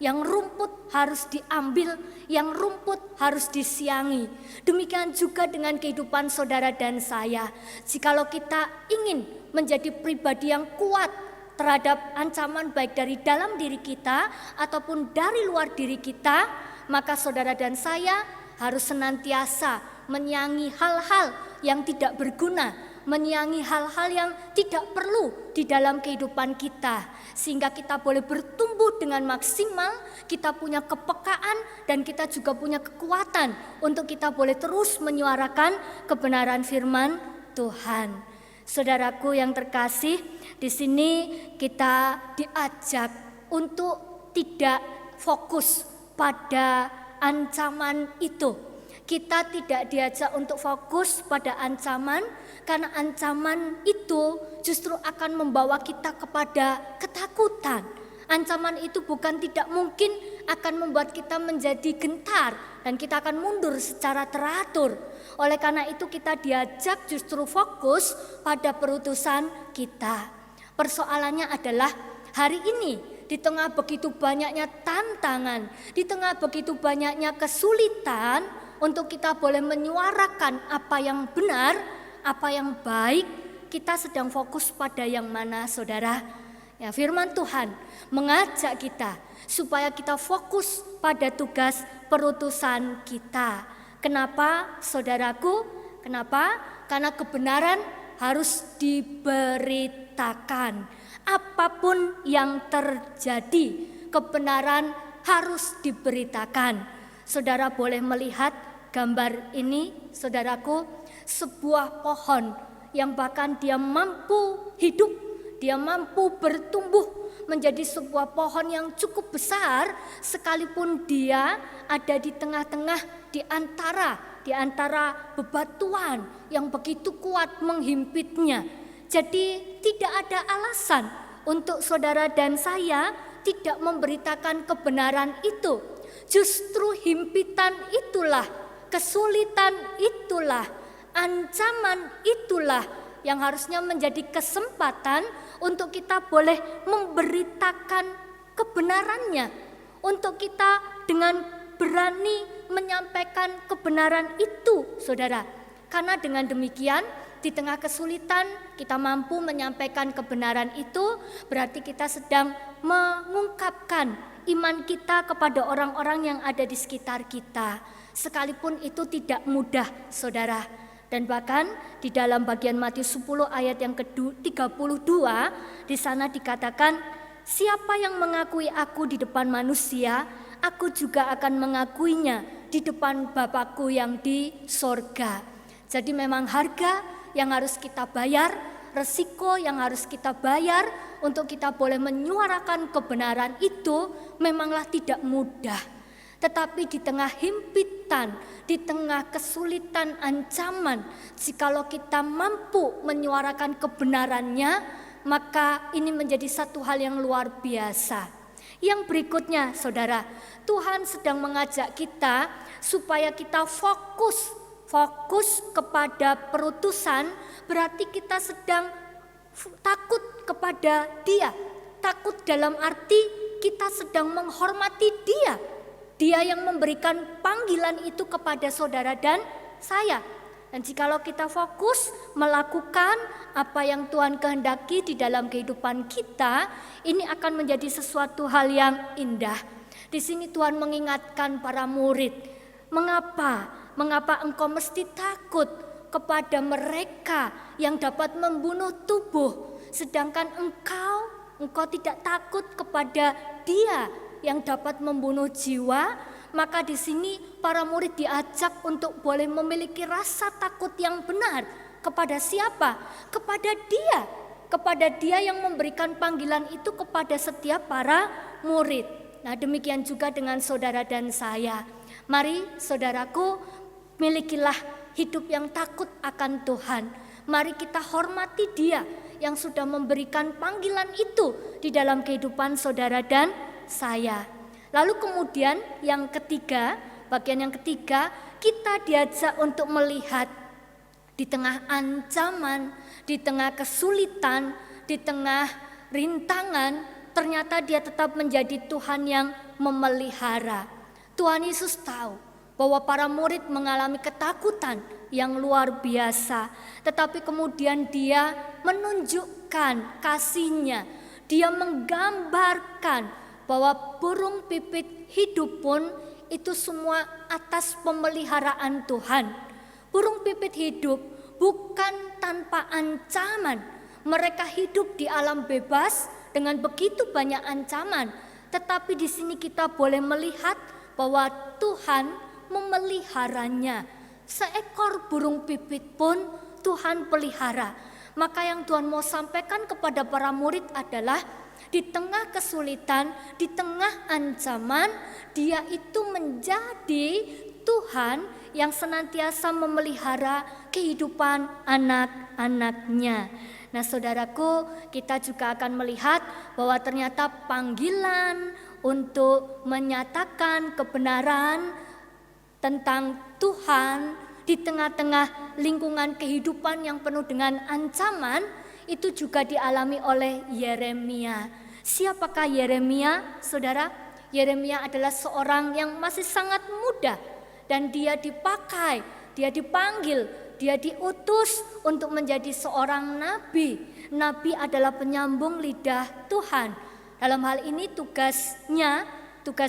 Yang rumput harus diambil, yang rumput harus disiangi. Demikian juga dengan kehidupan saudara dan saya. Jikalau kita ingin menjadi pribadi yang kuat terhadap ancaman baik dari dalam diri kita ataupun dari luar diri kita, maka saudara dan saya harus senantiasa menyiangi hal-hal yang tidak berguna, menyiangi hal-hal yang tidak perlu di dalam kehidupan kita, sehingga kita boleh bertumbuh dengan maksimal, kita punya kepekaan dan kita juga punya kekuatan untuk kita boleh terus menyuarakan kebenaran firman Tuhan. Saudaraku yang terkasih, di sini kita diajak untuk tidak fokus pada ancaman itu. Kita tidak diajak untuk fokus pada ancaman, karena ancaman itu justru akan membawa kita kepada ketakutan. Ancaman itu bukan tidak mungkin akan membuat kita menjadi gentar dan kita akan mundur secara teratur. Oleh karena itu kita diajak justru fokus pada perutusan kita. Persoalannya adalah hari ini di tengah begitu banyaknya tantangan, di tengah begitu banyaknya kesulitan untuk kita boleh menyuarakan apa yang benar, apa yang baik, kita sedang fokus pada yang mana saudara? Ya, firman Tuhan mengajak kita supaya kita fokus pada tugas perutusan kita. Kenapa saudaraku? Kenapa? Karena kebenaran harus diberitakan. Apapun yang terjadi, kebenaran harus diberitakan. Saudara boleh melihat gambar ini, saudaraku, sebuah pohon yang bahkan dia mampu hidup, dia mampu bertumbuh menjadi sebuah pohon yang cukup besar, sekalipun dia ada di tengah-tengah di antara bebatuan yang begitu kuat menghimpitnya. Jadi tidak ada alasan untuk saudara dan saya tidak memberitakan kebenaran itu. Justru himpitan itulah, kesulitan itulah, ancaman itulah yang harusnya menjadi kesempatan untuk kita boleh memberitakan kebenarannya, untuk kita dengan berani menyampaikan kebenaran itu, saudara. Karena dengan demikian, di tengah kesulitan kita mampu menyampaikan kebenaran itu, berarti kita sedang mengungkapkan iman kita kepada orang-orang yang ada di sekitar kita. Sekalipun itu tidak mudah, saudara. Dan bahkan di dalam bagian Matius 10 ayat yang ke-32, di sana dikatakan, siapa yang mengakui aku di depan manusia, aku juga akan mengakuinya di depan Bapakku yang di sorga. Jadi memang harga yang harus kita bayar, resiko yang harus kita bayar untuk kita boleh menyuarakan kebenaran itu memanglah tidak mudah. Tetapi di tengah himpitan, di tengah kesulitan, ancaman, jikalau kita mampu menyuarakan kebenarannya, maka ini menjadi satu hal yang luar biasa. Yang berikutnya, saudara, Tuhan sedang mengajak kita supaya kita fokus kepada perutusan, berarti kita sedang takut kepada Dia. Takut dalam arti kita sedang menghormati Dia. Dia yang memberikan panggilan itu kepada saudara dan saya. Dan jikalau kita fokus melakukan apa yang Tuhan kehendaki di dalam kehidupan kita, ini akan menjadi sesuatu hal yang indah. Di sini Tuhan mengingatkan para murid, mengapa engkau mesti takut kepada mereka yang dapat membunuh tubuh, sedangkan engkau tidak takut kepada Dia yang dapat membunuh jiwa. Maka di sini para murid diajak untuk boleh memiliki rasa takut yang benar. Kepada siapa? Kepada Dia yang memberikan panggilan itu kepada setiap para murid. Nah, demikian juga dengan saudara dan saya. Mari saudaraku, milikilah hidup yang takut akan Tuhan. Mari kita hormati Dia yang sudah memberikan panggilan itu di dalam kehidupan saudara dan saya. Lalu kemudian yang ketiga, bagian yang ketiga, kita diajak untuk melihat di tengah ancaman, di tengah kesulitan, di tengah rintangan, ternyata Dia tetap menjadi Tuhan yang memelihara. Tuhan Yesus tahu bahwa para murid mengalami ketakutan yang luar biasa, tetapi kemudian Dia menunjukkan kasih-Nya. Dia menggambarkan bahwa burung pipit hidup pun itu semua atas pemeliharaan Tuhan. Burung pipit hidup bukan tanpa ancaman. Mereka hidup di alam bebas dengan begitu banyak ancaman. Tetapi di sini kita boleh melihat bahwa Tuhan memeliharanya. Seekor burung pipit pun Tuhan pelihara. Maka yang Tuhan mau sampaikan kepada para murid adalah di tengah kesulitan, di tengah ancaman, Dia itu menjadi Tuhan yang senantiasa memelihara kehidupan anak-anak-Nya. Nah, saudaraku, kita juga akan melihat bahwa ternyata panggilan untuk menyatakan kebenaran tentang Tuhan di tengah-tengah lingkungan kehidupan yang penuh dengan ancaman itu juga dialami oleh Yeremia. Siapakah Yeremia, saudara? Yeremia adalah seorang yang masih sangat muda dan dia dipakai, dia dipanggil, dia diutus untuk menjadi seorang nabi. Nabi adalah penyambung lidah Tuhan. Dalam hal ini tugas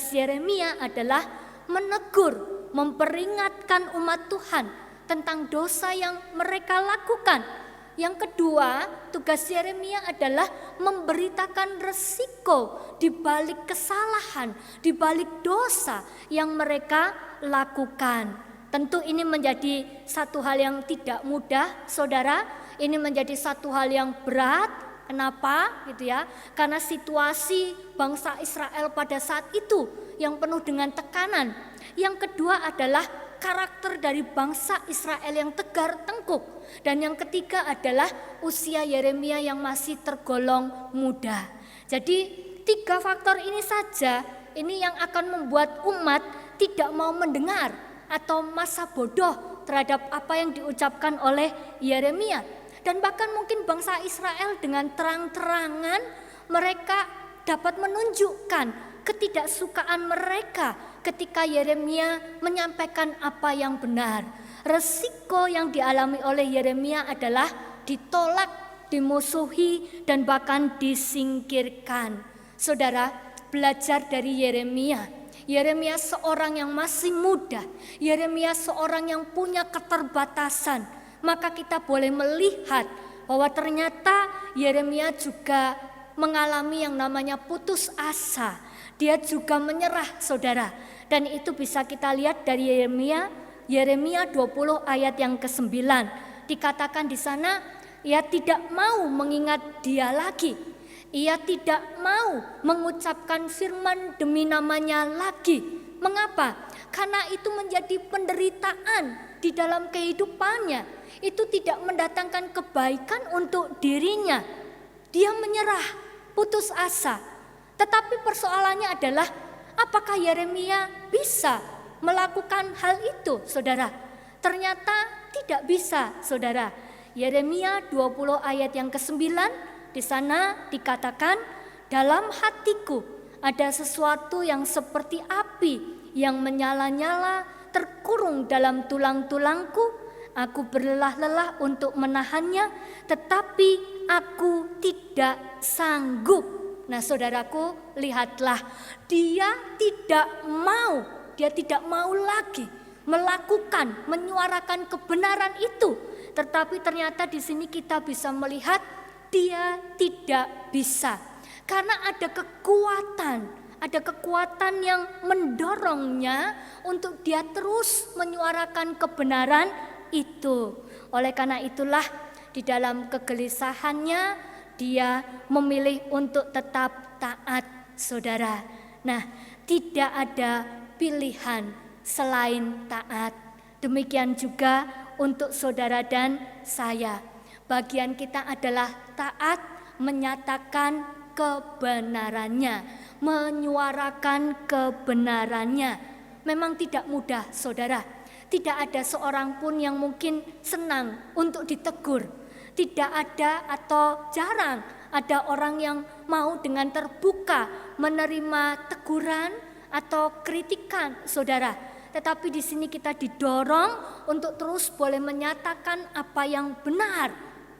Yeremia adalah menegur, memperingatkan umat Tuhan tentang dosa yang mereka lakukan. Yang kedua, tugas Yeremia adalah memberitakan resiko di balik kesalahan, di balik dosa yang mereka lakukan. Tentu ini menjadi satu hal yang tidak mudah, saudara. Ini menjadi satu hal yang berat. Kenapa? Gitu ya. Karena situasi bangsa Israel pada saat itu yang penuh dengan tekanan. Yang kedua adalah karakter dari bangsa Israel yang tegar tengkuk. Dan yang ketiga adalah usia Yeremia yang masih tergolong muda. Jadi 3 faktor ini saja ini yang akan membuat umat tidak mau mendengar atau masa bodoh terhadap apa yang diucapkan oleh Yeremia. Dan bahkan mungkin bangsa Israel dengan terang-terangan mereka dapat menunjukkan ketidaksukaan mereka ketika Yeremia menyampaikan apa yang benar. Resiko yang dialami oleh Yeremia adalah ditolak, dimusuhi, dan bahkan disingkirkan. Saudara, belajar dari Yeremia. Yeremia seorang yang masih muda, Yeremia seorang yang punya keterbatasan. Maka kita boleh melihat bahwa ternyata Yeremia juga mengalami yang namanya putus asa. Dia juga menyerah, saudara. Dan itu bisa kita lihat dari Yeremia 20 ayat yang ke-9. Dikatakan di sana, ia tidak mau mengingat dia lagi. Ia tidak mau mengucapkan firman demi namanya lagi. Mengapa? Karena itu menjadi penderitaan di dalam kehidupannya. Itu tidak mendatangkan kebaikan untuk dirinya. Dia menyerah, putus asa. Tetapi persoalannya adalah apakah Yeremia bisa melakukan hal itu, saudara? Ternyata tidak bisa, saudara. Yeremia 20 ayat yang ke-9 di sana dikatakan, dalam hatiku ada sesuatu yang seperti api yang menyala-nyala terkurung dalam tulang-tulangku. Aku berlelah-lelah untuk menahannya, tetapi aku tidak sanggup. Nah, saudaraku, lihatlah, dia tidak mau lagi menyuarakan kebenaran itu. Tetapi ternyata di sini kita bisa melihat dia tidak bisa. Karena ada kekuatan yang mendorongnya untuk dia terus menyuarakan kebenaran itu. Oleh karena itulah di dalam kegelisahannya dia memilih untuk tetap taat, saudara. Nah, tidak ada pilihan selain taat. Demikian juga untuk saudara dan saya. Bagian kita adalah taat, menyatakan kebenarannya, menyuarakan kebenarannya. Memang tidak mudah, saudara. Tidak ada seorang pun yang mungkin senang untuk ditegur. Tidak ada atau jarang ada orang yang mau dengan terbuka menerima teguran atau kritikan, saudara. Tetapi di sini kita didorong untuk terus boleh menyatakan apa yang benar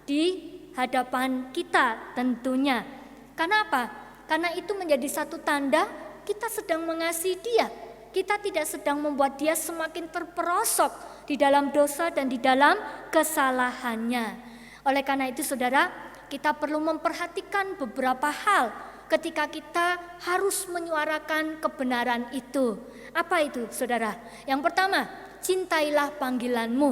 di hadapan kita tentunya. Karena apa? Karena itu menjadi satu tanda kita sedang mengasihi dia. Kita tidak sedang membuat dia semakin terperosok di dalam dosa dan di dalam kesalahannya. Oleh karena itu, saudara, kita perlu memperhatikan beberapa hal ketika kita harus menyuarakan kebenaran itu. Apa itu, saudara? Yang pertama, cintailah panggilanmu.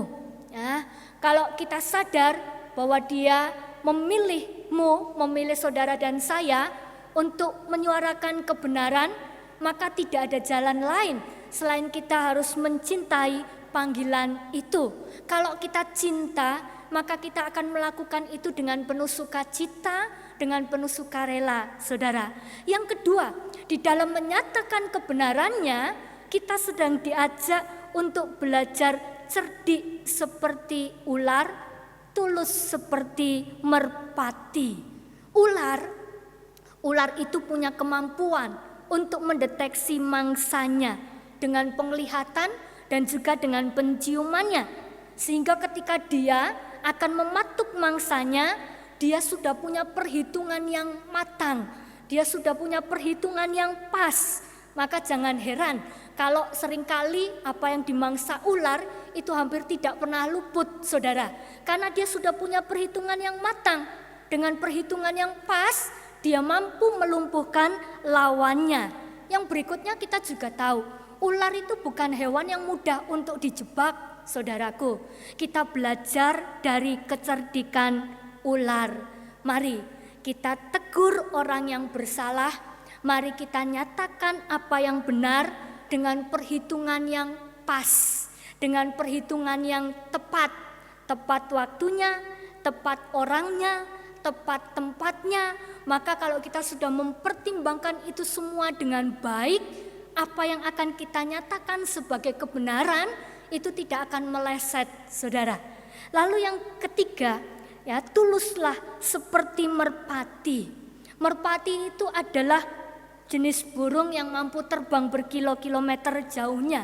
Ya, kalau kita sadar bahwa dia memilihmu, memilih saudara dan saya untuk menyuarakan kebenaran, maka tidak ada jalan lain selain kita harus mencintai panggilan itu. Kalau kita cinta, maka kita akan melakukan itu dengan penuh sukacita, dengan penuh sukarela, saudara. Yang kedua, di dalam menyatakan kebenarannya, kita sedang diajak untuk belajar cerdik seperti ular, tulus seperti merpati. Ular itu punya kemampuan untuk mendeteksi mangsanya dengan penglihatan dan juga dengan penciumannya. Sehingga ketika dia akan mematuk mangsanya, dia sudah punya perhitungan yang matang. Dia sudah punya perhitungan yang pas. Maka jangan heran Kalau seringkali apa yang dimangsa ular itu hampir tidak pernah luput, saudara. Karena dia sudah punya perhitungan yang matang. Dengan perhitungan yang pas, dia mampu melumpuhkan lawannya. Yang berikutnya kita juga tahu, ular itu bukan hewan yang mudah untuk dijebak, saudaraku. Kita belajar dari kecerdikan ular. Mari kita tegur orang yang bersalah. Mari kita nyatakan apa yang benar dengan perhitungan yang pas, dengan perhitungan yang tepat. Tepat waktunya, tepat orangnya, tepat tempatnya. Maka kalau kita sudah mempertimbangkan itu semua dengan baik, apa yang akan kita nyatakan sebagai kebenaran itu tidak akan meleset, saudara. Lalu yang ketiga, ya, tuluslah seperti merpati. Merpati itu adalah jenis burung yang mampu terbang berkilo-kilometer jauhnya,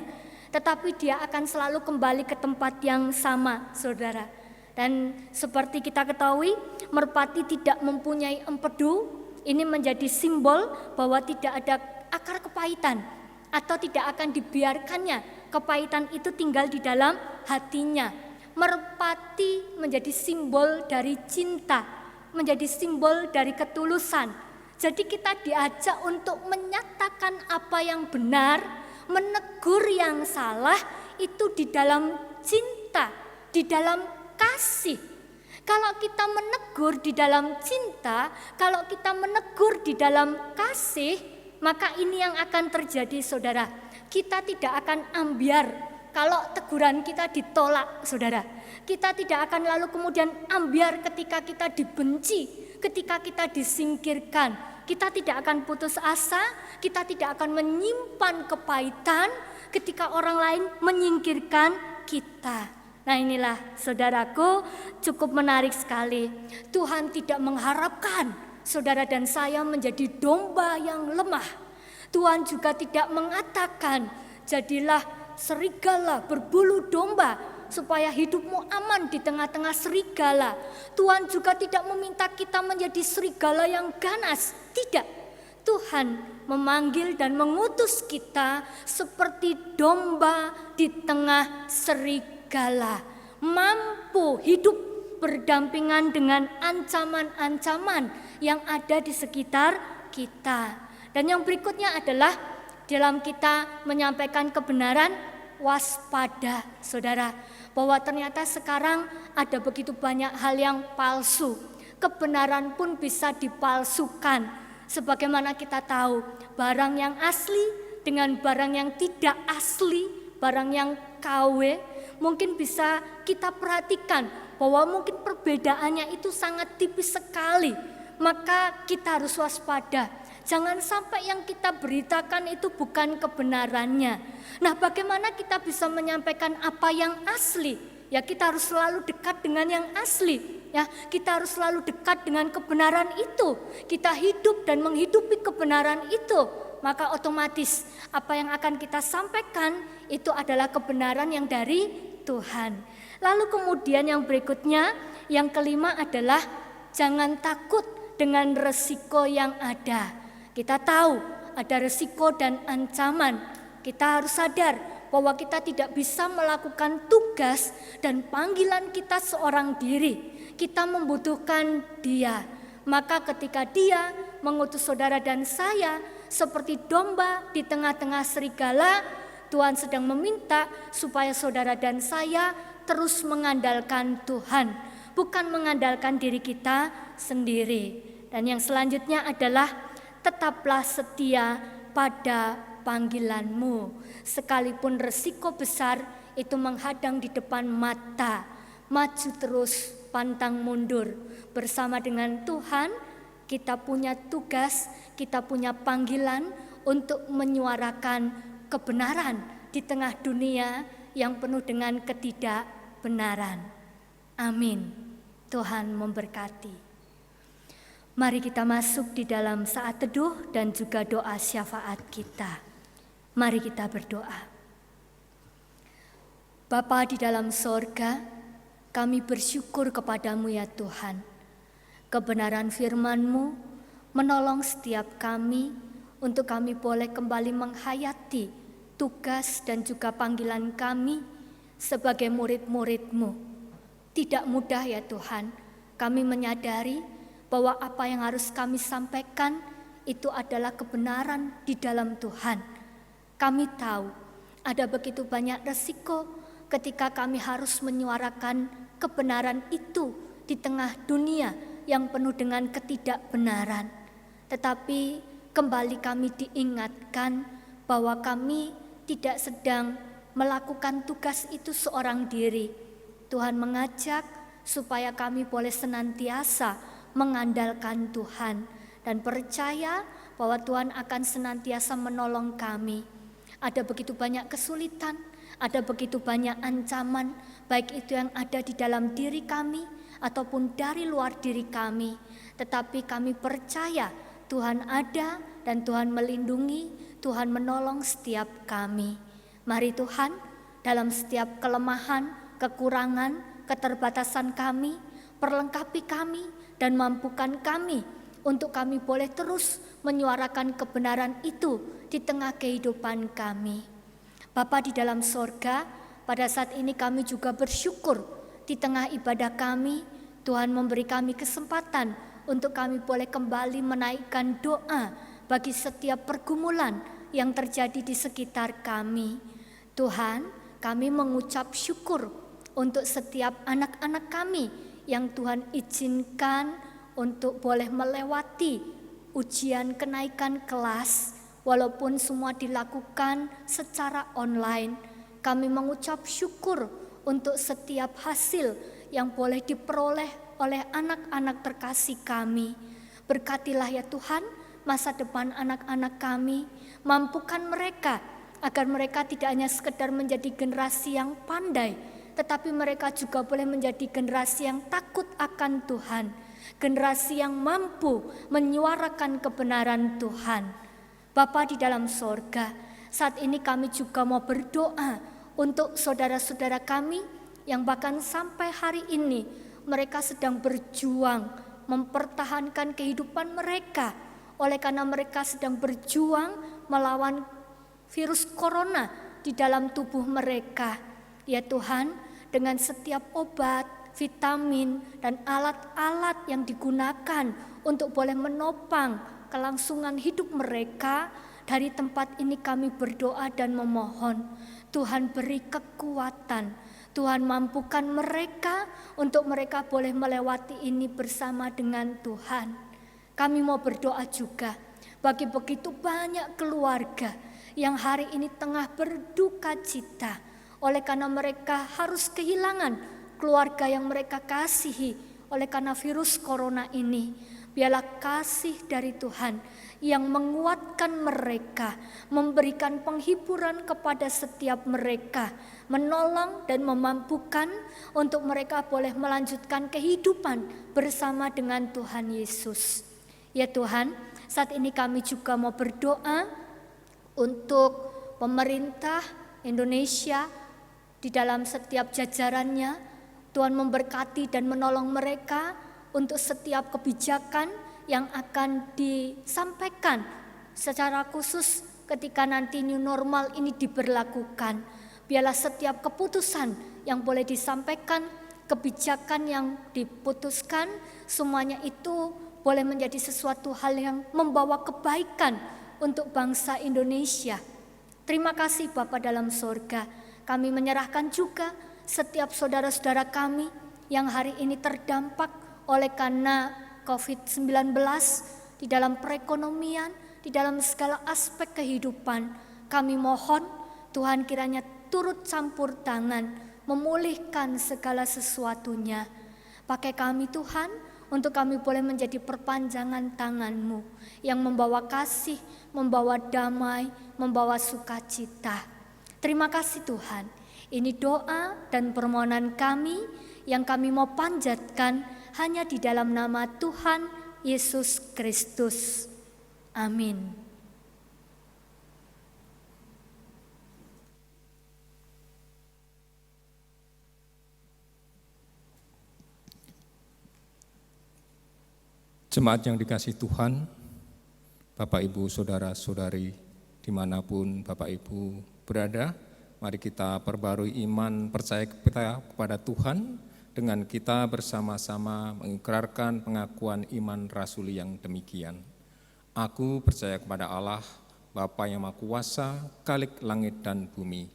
tetapi dia akan selalu kembali ke tempat yang sama, saudara. Dan seperti kita ketahui, merpati tidak mempunyai empedu. Ini menjadi simbol bahwa tidak ada akar kepahitan, atau tidak akan dibiarkannya kepahitan itu tinggal di dalam hatinya. Merpati menjadi simbol dari cinta, menjadi simbol dari ketulusan. Jadi kita diajak untuk menyatakan apa yang benar, menegur yang salah itu di dalam cinta, di dalam kasih. Kalau kita menegur di dalam cinta, kalau kita menegur di dalam kasih, maka ini yang akan terjadi, saudara. Kita tidak akan ambiar kalau teguran kita ditolak, saudara. Kita tidak akan lalu kemudian ambiar ketika kita dibenci, ketika kita disingkirkan. Kita tidak akan putus asa, kita tidak akan menyimpan kepahitan ketika orang lain menyingkirkan kita. Nah inilah, saudaraku, cukup menarik sekali. Tuhan tidak mengharapkan saudara dan saya menjadi domba yang lemah. Tuhan juga tidak mengatakan jadilah serigala berbulu domba supaya hidupmu aman di tengah-tengah serigala. Tuhan juga tidak meminta kita menjadi serigala yang ganas. Tidak. Tuhan memanggil dan mengutus kita seperti domba di tengah serigala, mampu hidup berdampingan dengan ancaman-ancaman yang ada di sekitar kita. Dan yang berikutnya adalah dalam kita menyampaikan kebenaran, waspada, saudara, bahwa ternyata sekarang ada begitu banyak hal yang palsu. Kebenaran pun bisa dipalsukan. Sebagaimana kita tahu, barang yang asli dengan barang yang tidak asli, barang yang KW, mungkin bisa kita perhatikan bahwa mungkin perbedaannya itu sangat tipis sekali. Maka kita harus waspada. Jangan sampai yang kita beritakan itu bukan kebenarannya. Nah, bagaimana kita bisa menyampaikan apa yang asli? Ya, kita harus selalu dekat dengan yang asli. Ya, kita harus selalu dekat dengan kebenaran itu. Kita hidup dan menghidupi kebenaran itu. Maka otomatis apa yang akan kita sampaikan itu adalah kebenaran yang dari Tuhan. Lalu kemudian yang berikutnya, yang kelima adalah jangan takut dengan resiko yang ada. Kita tahu ada resiko dan ancaman. Kita harus sadar bahwa kita tidak bisa melakukan tugas dan panggilan kita seorang diri. Kita membutuhkan Dia. Maka ketika Dia mengutus saudara dan saya seperti domba di tengah-tengah serigala, Tuhan sedang meminta supaya saudara dan saya terus mengandalkan Tuhan, bukan mengandalkan diri kita sendiri. Dan yang selanjutnya adalah tetaplah setia pada panggilanmu. Sekalipun resiko besar itu menghadang di depan mata, maju terus, pantang mundur. Bersama dengan Tuhan, kita punya tugas, kita punya panggilan untuk menyuarakan kebenaran di tengah dunia yang penuh dengan ketidakbenaran. Amin. Tuhan memberkati. Mari kita masuk di dalam saat teduh dan juga doa syafaat kita. Mari kita berdoa. Bapa di dalam sorga, kami bersyukur kepadamu ya Tuhan. Kebenaran firman-Mu menolong setiap kami untuk kami boleh kembali menghayati tugas dan juga panggilan kami sebagai murid-murid-Mu. Tidak mudah ya Tuhan, kami menyadari bahwa apa yang harus kami sampaikan itu adalah kebenaran di dalam Tuhan. Kami tahu ada begitu banyak resiko ketika kami harus menyuarakan kebenaran itu di tengah dunia yang penuh dengan ketidakbenaran. Tetapi kembali kami diingatkan bahwa kami tidak sedang melakukan tugas itu seorang diri. Tuhan mengajak supaya kami boleh senantiasa mengandalkan Tuhan dan percaya bahwa Tuhan akan senantiasa menolong kami. Ada begitu banyak kesulitan, ada begitu banyak ancaman, baik itu yang ada di dalam diri kami ataupun dari luar diri kami. Tetapi kami percaya Tuhan ada dan Tuhan melindungi, Tuhan menolong setiap kami. Mari Tuhan, dalam setiap kelemahan, kekurangan, keterbatasan kami, perlengkapi kami dan mampukan kami untuk kami boleh terus menyuarakan kebenaran itu di tengah kehidupan kami. Bapa di dalam sorga, pada saat ini kami juga bersyukur di tengah ibadah kami, Tuhan memberi kami kesempatan untuk kami boleh kembali menaikkan doa bagi setiap pergumulan yang terjadi di sekitar kami. Tuhan, kami mengucap syukur untuk setiap anak-anak kami yang Tuhan izinkan untuk boleh melewati ujian kenaikan kelas, walaupun semua dilakukan secara online. Kami mengucap syukur untuk setiap hasil yang boleh diperoleh oleh anak-anak terkasih kami. Berkatilah ya Tuhan masa depan anak-anak kami, mampukan mereka agar mereka tidak hanya sekedar menjadi generasi yang pandai, tetapi mereka juga boleh menjadi generasi yang takut akan Tuhan, generasi yang mampu menyuarakan kebenaran Tuhan. Bapa di dalam sorga, saat ini kami juga mau berdoa untuk saudara-saudara kami yang bahkan sampai hari ini mereka sedang berjuang mempertahankan kehidupan mereka, oleh karena mereka sedang berjuang melawan virus corona di dalam tubuh mereka. Ya Tuhan, dengan setiap obat, vitamin, dan alat-alat yang digunakan untuk boleh menopang kelangsungan hidup mereka, dari tempat ini kami berdoa dan memohon, Tuhan beri kekuatan, Tuhan mampukan mereka untuk mereka boleh melewati ini bersama dengan Tuhan. Kami mau berdoa juga bagi begitu banyak keluarga yang hari ini tengah berduka cita oleh karena mereka harus kehilangan keluarga yang mereka kasihi oleh karena virus corona ini. Biarlah kasih dari Tuhan yang menguatkan mereka, memberikan penghiburan kepada setiap mereka, menolong dan memampukan untuk mereka boleh melanjutkan kehidupan bersama dengan Tuhan Yesus. Ya Tuhan, saat ini kami juga mau berdoa untuk pemerintah Indonesia di dalam setiap jajarannya. Tuhan memberkati dan menolong mereka untuk setiap kebijakan yang akan disampaikan secara khusus ketika nanti new normal ini diberlakukan. Biarlah setiap keputusan yang boleh disampaikan, kebijakan yang diputuskan, semuanya itu boleh menjadi sesuatu hal yang membawa kebaikan untuk bangsa Indonesia. Terima kasih Bapa dalam sorga. Kami menyerahkan juga setiap saudara-saudara kami yang hari ini terdampak oleh karena COVID-19 di dalam perekonomian, di dalam segala aspek kehidupan. Kami mohon Tuhan kiranya turut campur tangan, memulihkan segala sesuatunya. Pakai kami Tuhan, untuk kami boleh menjadi perpanjangan tangan-Mu yang membawa kasih, membawa damai, membawa sukacita. Terima kasih Tuhan. Ini doa dan permohonan kami yang kami mau panjatkan hanya di dalam nama Tuhan Yesus Kristus. Amin. Jemaat yang dikasihi Tuhan, Bapak Ibu, Saudara-saudari, dimanapun Bapak Ibu berada, mari kita perbarui iman percaya kita kepada Tuhan dengan kita bersama-sama mengikrarkan pengakuan iman rasuli yang demikian. Aku percaya kepada Allah, Bapa yang Maha Kuasa, Khalik langit dan bumi,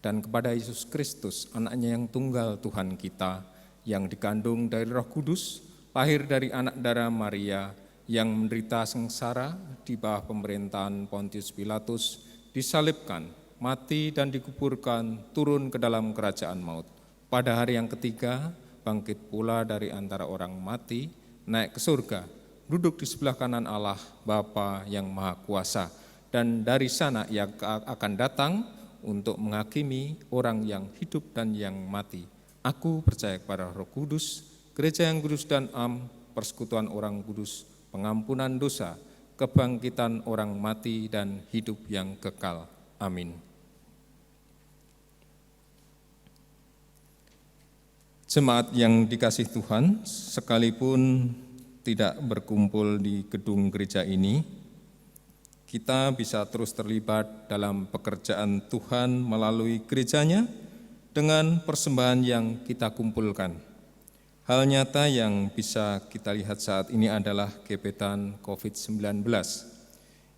dan kepada Yesus Kristus, anaknya yang tunggal Tuhan kita, yang dikandung dari Roh Kudus, lahir dari anak darah Maria, yang menderita sengsara di bawah pemerintahan Pontius Pilatus, disalibkan, mati dan dikuburkan, turun ke dalam kerajaan maut. Pada hari yang ketiga, bangkit pula dari antara orang mati, naik ke surga, duduk di sebelah kanan Allah, Bapa yang Maha Kuasa, dan dari sana ia akan datang untuk menghakimi orang yang hidup dan yang mati. Aku percaya kepada Roh Kudus, gereja yang kudus dan am, persekutuan orang kudus, pengampunan dosa, kebangkitan orang mati dan hidup yang kekal. Amin. Jemaat yang dikasihi Tuhan, sekalipun tidak berkumpul di gedung gereja ini, kita bisa terus terlibat dalam pekerjaan Tuhan melalui gerejanya dengan persembahan yang kita kumpulkan. Hal nyata yang bisa kita lihat saat ini adalah gebetan COVID-19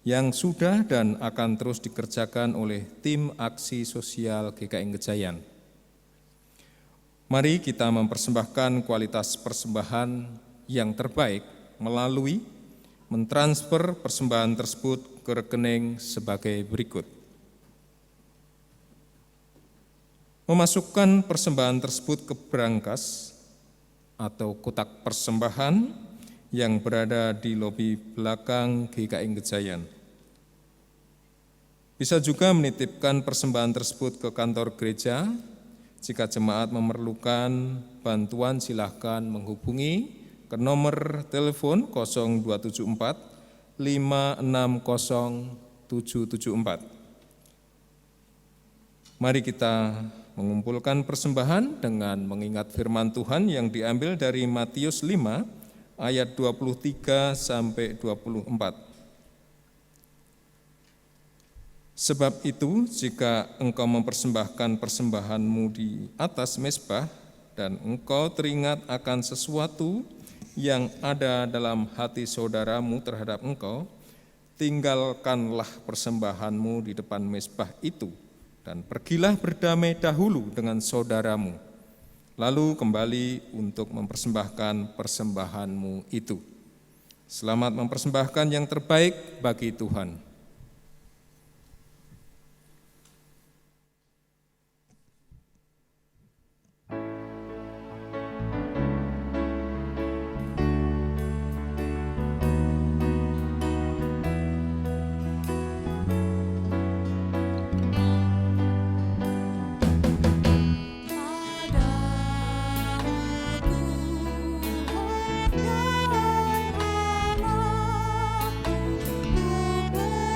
yang sudah dan akan terus dikerjakan oleh tim aksi sosial GKI Ngejayan. Mari kita mempersembahkan kualitas persembahan yang terbaik melalui mentransfer persembahan tersebut ke rekening sebagai berikut. Memasukkan persembahan tersebut ke brankas atau kotak persembahan yang berada di lobi belakang GKI Ngejayan. Bisa juga menitipkan persembahan tersebut ke kantor gereja. Jika jemaat memerlukan bantuan, silahkan menghubungi ke nomor telepon 0274 560 774. Mari kita mengumpulkan persembahan dengan mengingat firman Tuhan yang diambil dari Matius 5 ayat 23 sampai 24. Sebab itu, jika engkau mempersembahkan persembahanmu di atas mezbah dan engkau teringat akan sesuatu yang ada dalam hati saudaramu terhadap engkau, tinggalkanlah persembahanmu di depan mezbah itu dan pergilah berdamai dahulu dengan saudaramu, lalu kembali untuk mempersembahkan persembahanmu itu. Selamat mempersembahkan yang terbaik bagi Tuhan. Padamu Tuhan Allah,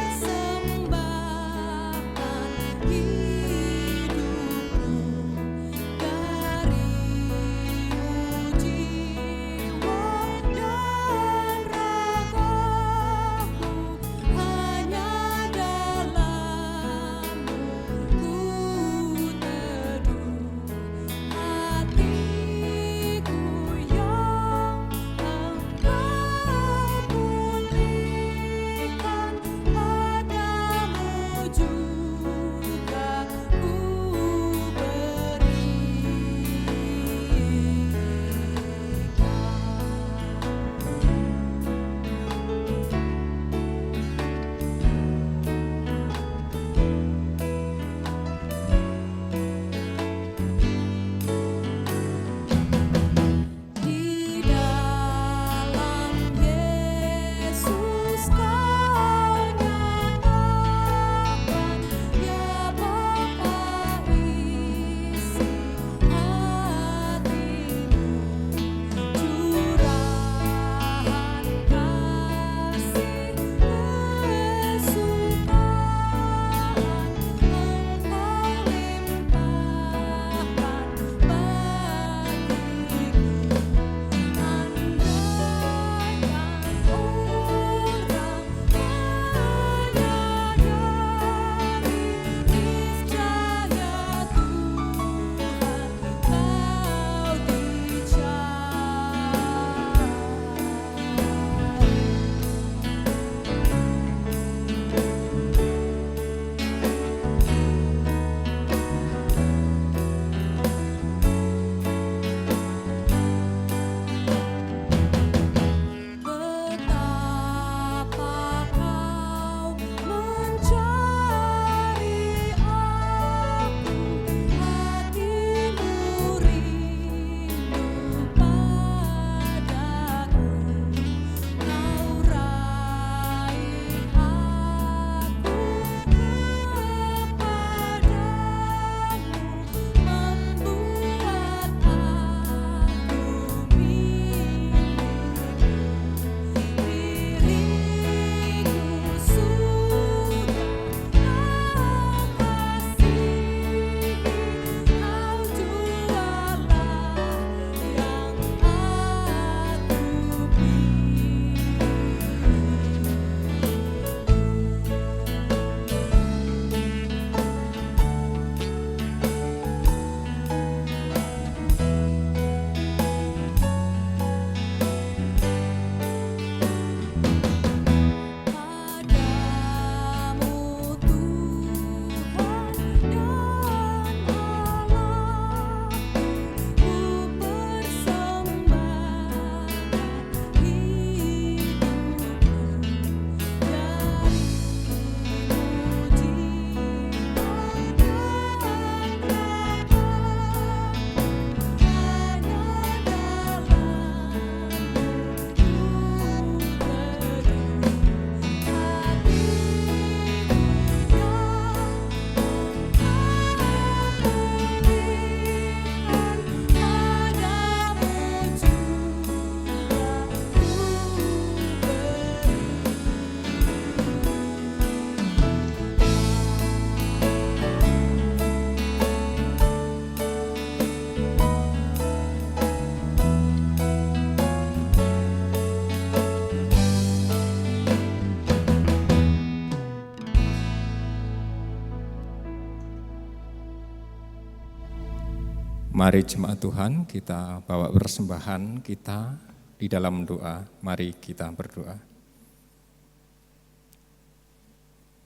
Mari jemaat Tuhan, kita bawa persembahan kita di dalam doa. Mari kita berdoa.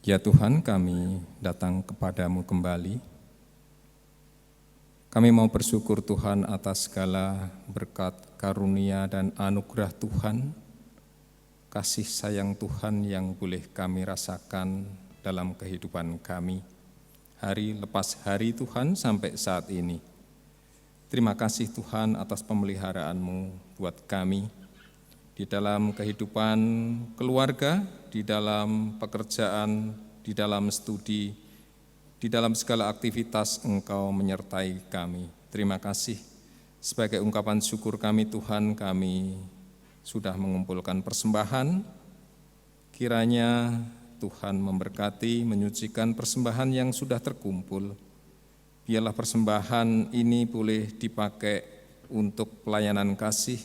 Ya Tuhan, kami datang kepadamu kembali. Kami mau bersyukur Tuhan atas segala berkat, karunia, dan anugerah Tuhan, kasih sayang Tuhan yang boleh kami rasakan dalam kehidupan kami, hari lepas hari Tuhan sampai saat ini. Terima kasih Tuhan atas pemeliharaan-Mu buat kami, di dalam kehidupan keluarga, di dalam pekerjaan, di dalam studi, di dalam segala aktivitas Engkau menyertai kami. Terima kasih. Sebagai ungkapan syukur kami Tuhan, kami sudah mengumpulkan persembahan. Kiranya Tuhan memberkati, menyucikan persembahan yang sudah terkumpul. Biarlah persembahan ini boleh dipakai untuk pelayanan kasih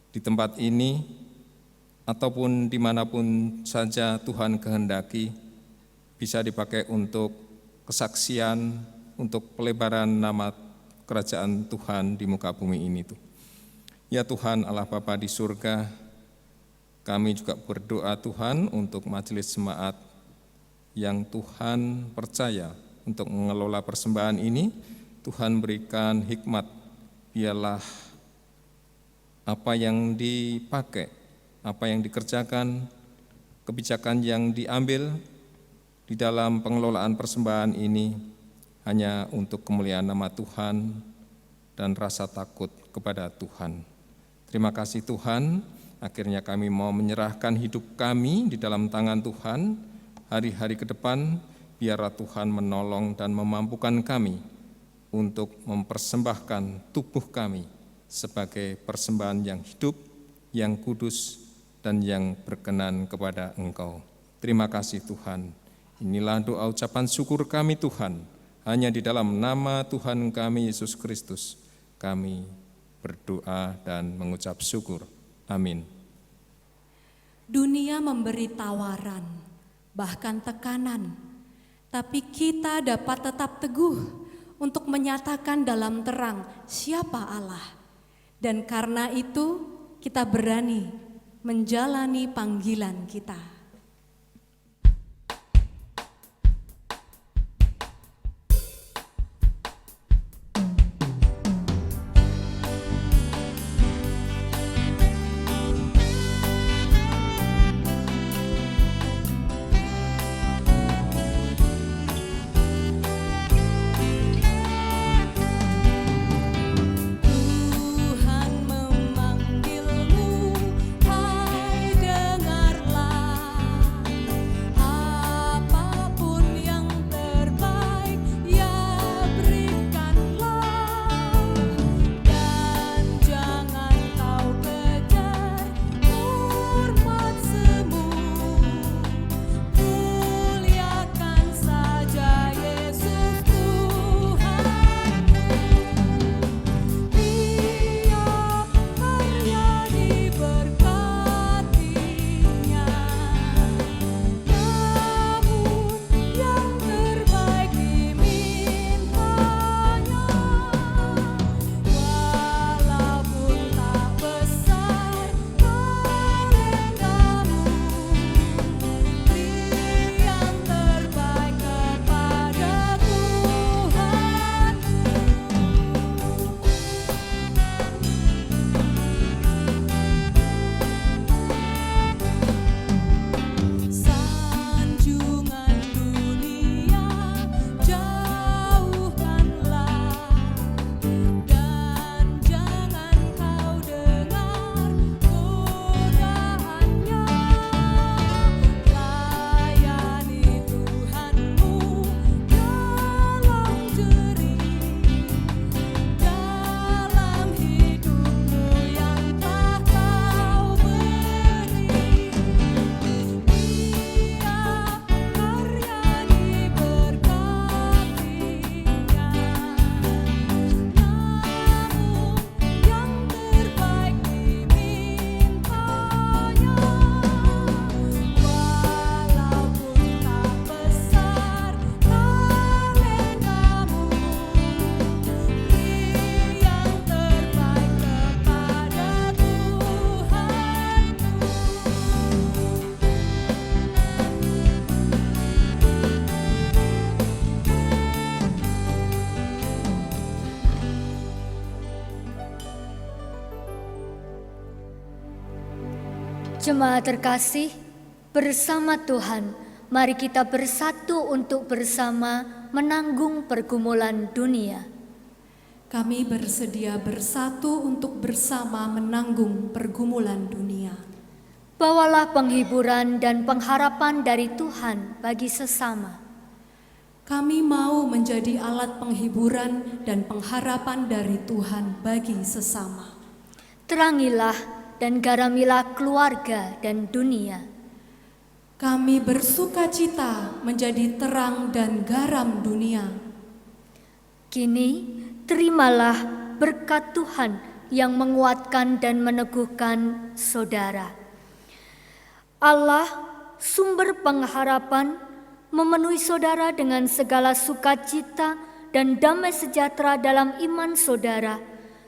di tempat ini, ataupun dimanapun saja Tuhan kehendaki, bisa dipakai untuk kesaksian, untuk pelebaran nama kerajaan Tuhan di muka bumi ini. Ya Tuhan Allah Bapa di surga, kami juga berdoa Tuhan untuk majelis jemaat yang Tuhan percaya untuk mengelola persembahan ini. Tuhan berikan hikmat, biarlah apa yang dipakai, apa yang dikerjakan, kebijakan yang diambil di dalam pengelolaan persembahan ini hanya untuk kemuliaan nama Tuhan dan rasa takut kepada Tuhan. Terima kasih Tuhan, akhirnya kami mau menyerahkan hidup kami di dalam tangan Tuhan. Hari-hari ke depan, biarlah Tuhan menolong dan memampukan kami untuk mempersembahkan tubuh kami sebagai persembahan yang hidup, yang kudus, dan yang berkenan kepada Engkau. Terima kasih Tuhan. Inilah doa ucapan syukur kami Tuhan. Hanya di dalam nama Tuhan kami Yesus Kristus kami berdoa dan mengucap syukur. Amin. Dunia memberi tawaran, bahkan tekanan, tapi kita dapat tetap teguh untuk menyatakan dalam terang siapa Allah. Dan karena itu kita berani menjalani panggilan kita. Tuhan memanggilmu, hai dengarlah. Jemaat terkasih, bersama Tuhan, mari kita bersatu untuk bersama menanggung pergumulan dunia. Kami bersedia bersatu untuk bersama menanggung pergumulan dunia. Bawalah penghiburan dan pengharapan dari Tuhan bagi sesama. Kami mau menjadi alat penghiburan dan pengharapan dari Tuhan bagi sesama. Terangilah dan garamilah keluarga dan dunia. Kami bersuka cita menjadi terang dan garam dunia. Kini, terimalah berkat Tuhan yang menguatkan dan meneguhkan saudara. Allah, sumber pengharapan, memenuhi saudara dengan segala sukacita dan damai sejahtera dalam iman saudara,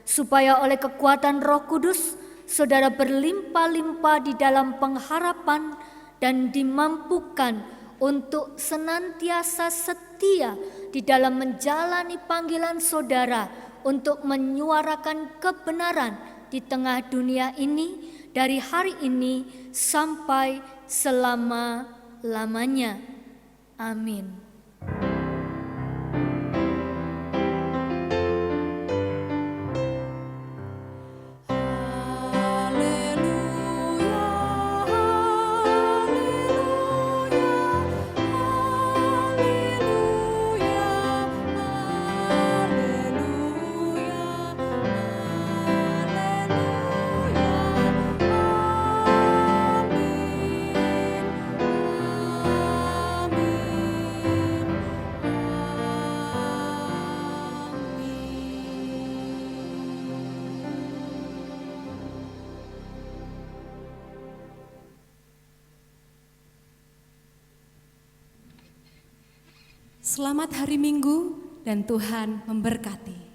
supaya oleh kekuatan Roh Kudus, saudara berlimpah-limpah di dalam pengharapan dan dimampukan untuk senantiasa setia di dalam menjalani panggilan saudara untuk menyuarakan kebenaran di tengah dunia ini dari hari ini sampai selama-lamanya. Amin. Selamat hari Minggu dan Tuhan memberkati.